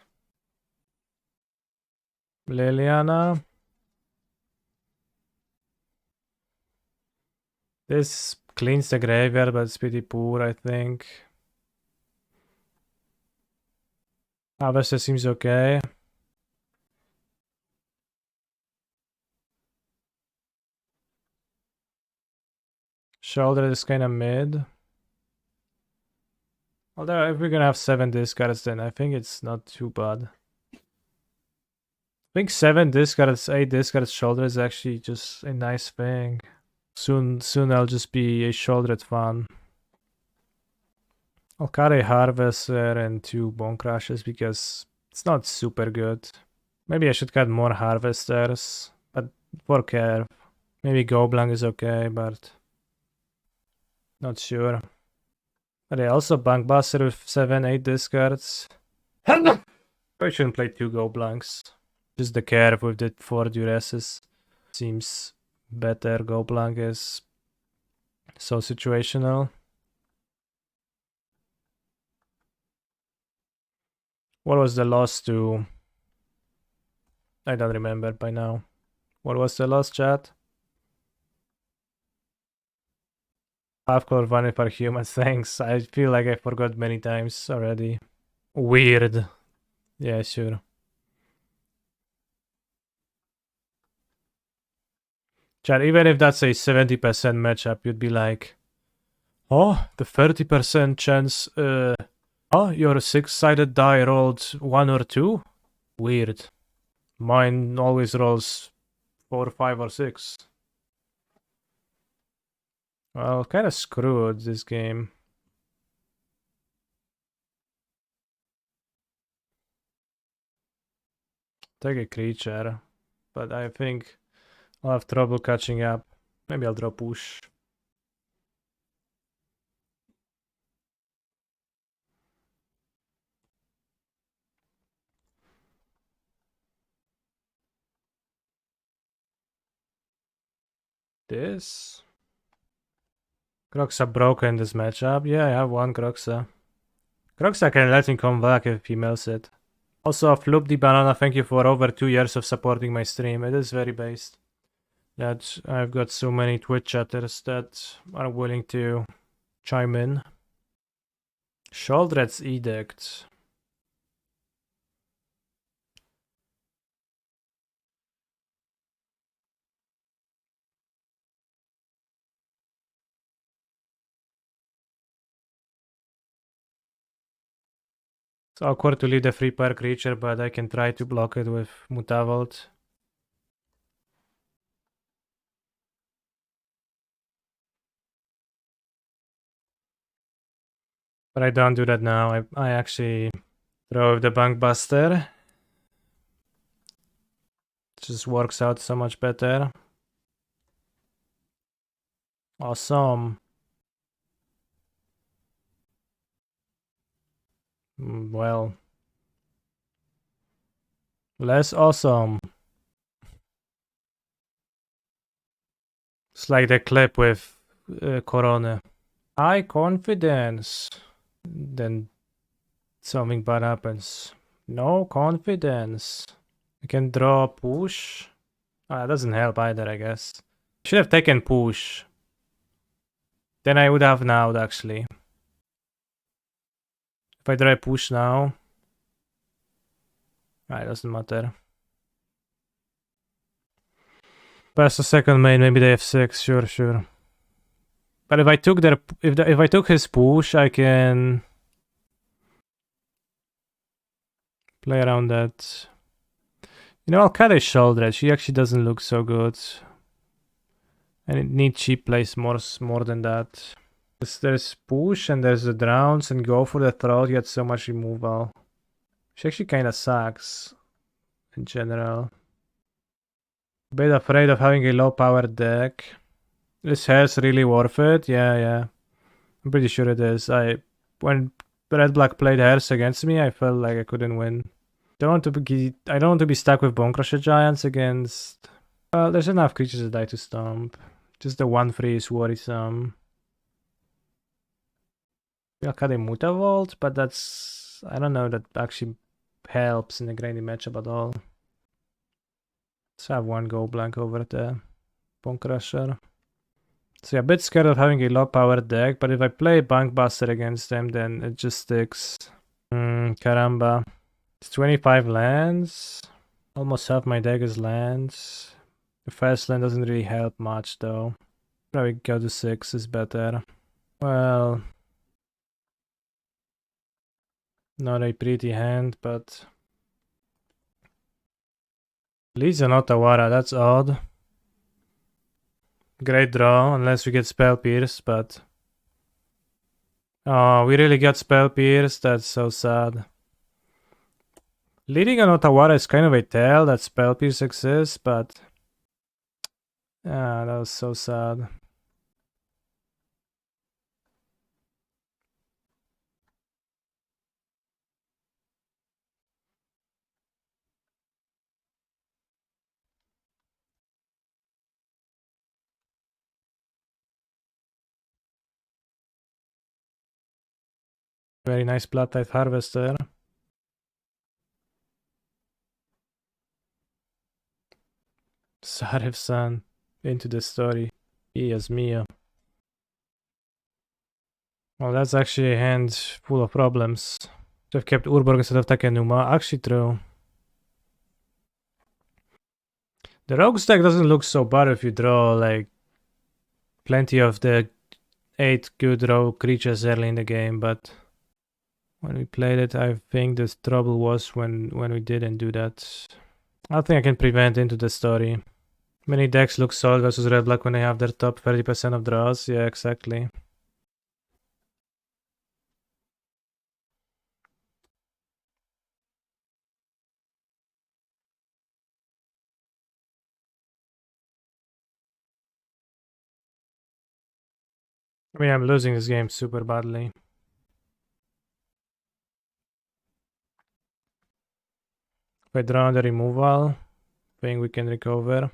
Liliana. This cleans the graveyard, but it's pretty poor, I think. Harvester seems okay. Sheoldred is kind of mid. Although if we're gonna have 7 discards, then I think it's not too bad. I think 7 discards, 8 discards Sheoldred is actually just a nice thing. Soon I'll just be a Sheoldred fan. I'll carry Harvester and 2 Bonecrushers because it's not super good. Maybe I should cut more Harvesters, but for care. Maybe Goblang is okay, but not sure. But I also Bankbuster with 7, 8 discards. I shouldn't play 2 Goblanks. Just the curve with the 4 Duresses seems better. Goblank is so situational. What was the loss to? I don't remember by now. What was the loss, chat? Half-color Vanilla for humans, thanks. I feel like I forgot many times already. Weird. Yeah, sure. Chat, even if that's a 70% matchup, you'd be like, oh, the 30% chance, oh, your 6-sided die rolled 1 or 2? Weird. Mine always rolls 4, 5, or 6. Well, kind of screwed this game. Take a creature, but I think I'll have trouble catching up. Maybe I'll draw push. This. Kroxa broken in this matchup. Yeah, I have one Kroxa. Kroxa can let him come back if he mills it. Also, Floop the Banana, thank you for over 2 years of supporting my stream. It is very based. That I've got so many Twitch chatters that are willing to chime in. Sheoldred's Edict. It's awkward to leave the free per creature, but I can try to block it with Mutavault. But I don't do that now. I actually throw with the Bankbuster. It just works out so much better. Awesome. Well, less awesome. It's like the clip with Corona. High confidence. Then something bad happens. No confidence. I can draw push. That doesn't help either, I guess. Should have taken push. Then I would have nowed actually. If I draw push now. It doesn't matter. Pass the second main, maybe they have 6, sure. But if I took if I took his push, I can play around that. You know, I'll cut his Sheoldred. She actually doesn't look so good. And it needs cheap plays more than that. There's push and there's the drowns and go for the throat. You get so much removal. She actually kind of sucks in general. Bit afraid of having a low power deck. This hair's really worth it. Yeah. I'm pretty sure it is. When Red Black played hairs against me, I felt like I couldn't win. I don't want to be stuck with Bonecrusher Giants against. Well, there's enough creatures that die to stomp. Just the 1/3 is worrisome. I'll cut a Mutavault, but that's. I don't know that actually helps in the grindy matchup at all. Let's have one go blank over the Bonecrusher. So yeah, a bit scared of having a low power deck, but if I play Bankbuster against them, then it just sticks. Caramba. It's 25 lands. Almost half my deck is lands. The fast land doesn't really help much though. Probably go to 6 is better. Well, not a pretty hand, but leads an Otawara, that's odd. Great draw, unless we get Spell Pierce, but oh, we really got Spell Pierce, that's so sad. Leading an Otawara is kind of a tell that Spell Pierce exists, but that was so sad. Very nice Bloodtithe Harvester. Sarif-san into the story. Yes, Mia. Well, that's actually a hand full of problems. Should have kept Urborg instead of Takenuma. Actually true. The Rogue's deck doesn't look so bad if you draw like plenty of the 8 good rogue creatures early in the game, but when we played it, I think the trouble was when we didn't do that. I think I can prevent into the story. Many decks look solid versus Red Black when they have their top 30% of draws. Yeah, exactly. I mean, I'm losing this game super badly. If I draw the removal, I think we can recover.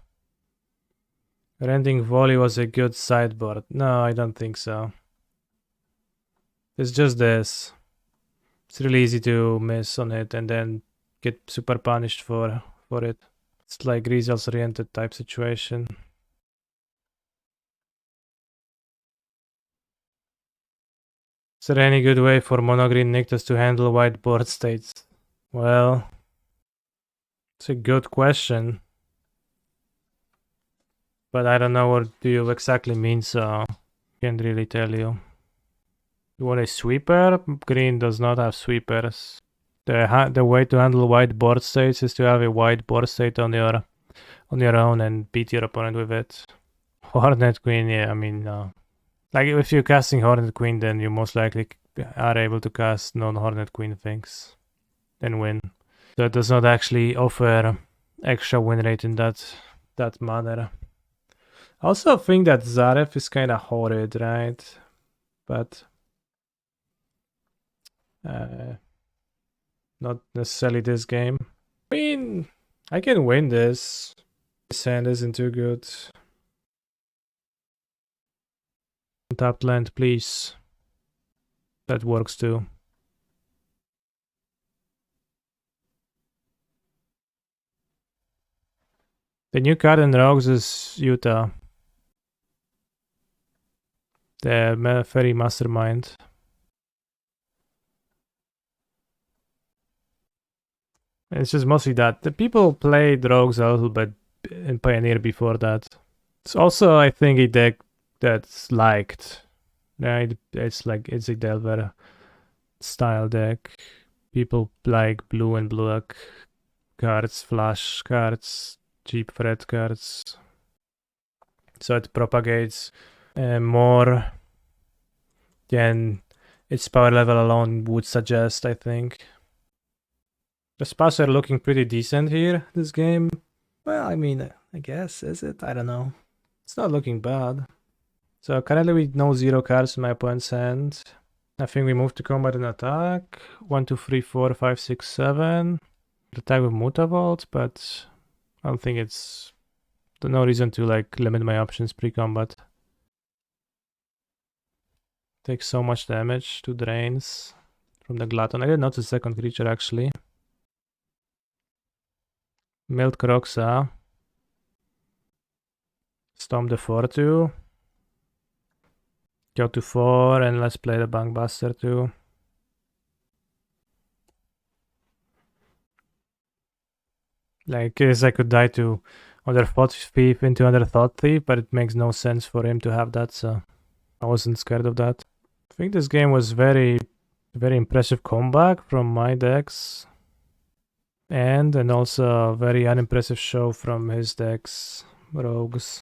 Rending Volley was a good sideboard. No, I don't think so. It's just this. It's really easy to miss on it and then get super punished for it. It's like results oriented type situation. Is there any good way for mono-green Nyctos to handle white board states? Well, it's a good question. But I don't know what do you exactly mean, so can't really tell you. You want a sweeper? Green does not have sweepers. The way to handle white board states is to have a white board state on your own and beat your opponent with it. Hornet Queen, yeah, I mean, no. Like, if you're casting Hornet Queen, then you most likely are able to cast non-Hornet Queen things and win. So it does not actually offer extra win rate in that manner. I also think that Zaref is kind of horrid, right? But not necessarily this game. I mean, I can win this. This hand isn't too good. Tapped land, please. That works too. The new card in Rogues is Utah. The Fairy Mastermind. It's just mostly that. The people played Rogues a little bit in Pioneer before that. It's also, I think, a deck that's liked. Right? It's a Delver style deck. People like blue and black cards, flash cards, cheap red cards. So it propagates more than its power level alone would suggest, I think. Trespasser looking pretty decent here, this game. Well, I mean, I guess, is it? I don't know. It's not looking bad. So currently we know 0 cards in my opponent's hand. I think we move to combat and attack. 1, 2, 3, 4, 5, 6, 7. Attack with Mutavault, but I don't think it's... There's no reason to like limit my options pre-combat. Takes so much damage, 2 drains from the Glutton. I didn't notice the second creature actually. Milk Roxa. Stomp the 4-2. Go to 4 and let's play the Bankbuster too. Like, yes, I could die to other Thought Thief into another Thought Thief, but it makes no sense for him to have that, so I wasn't scared of that. I think this game was very impressive comeback from my decks. And also a very unimpressive show from his decks, Rogues.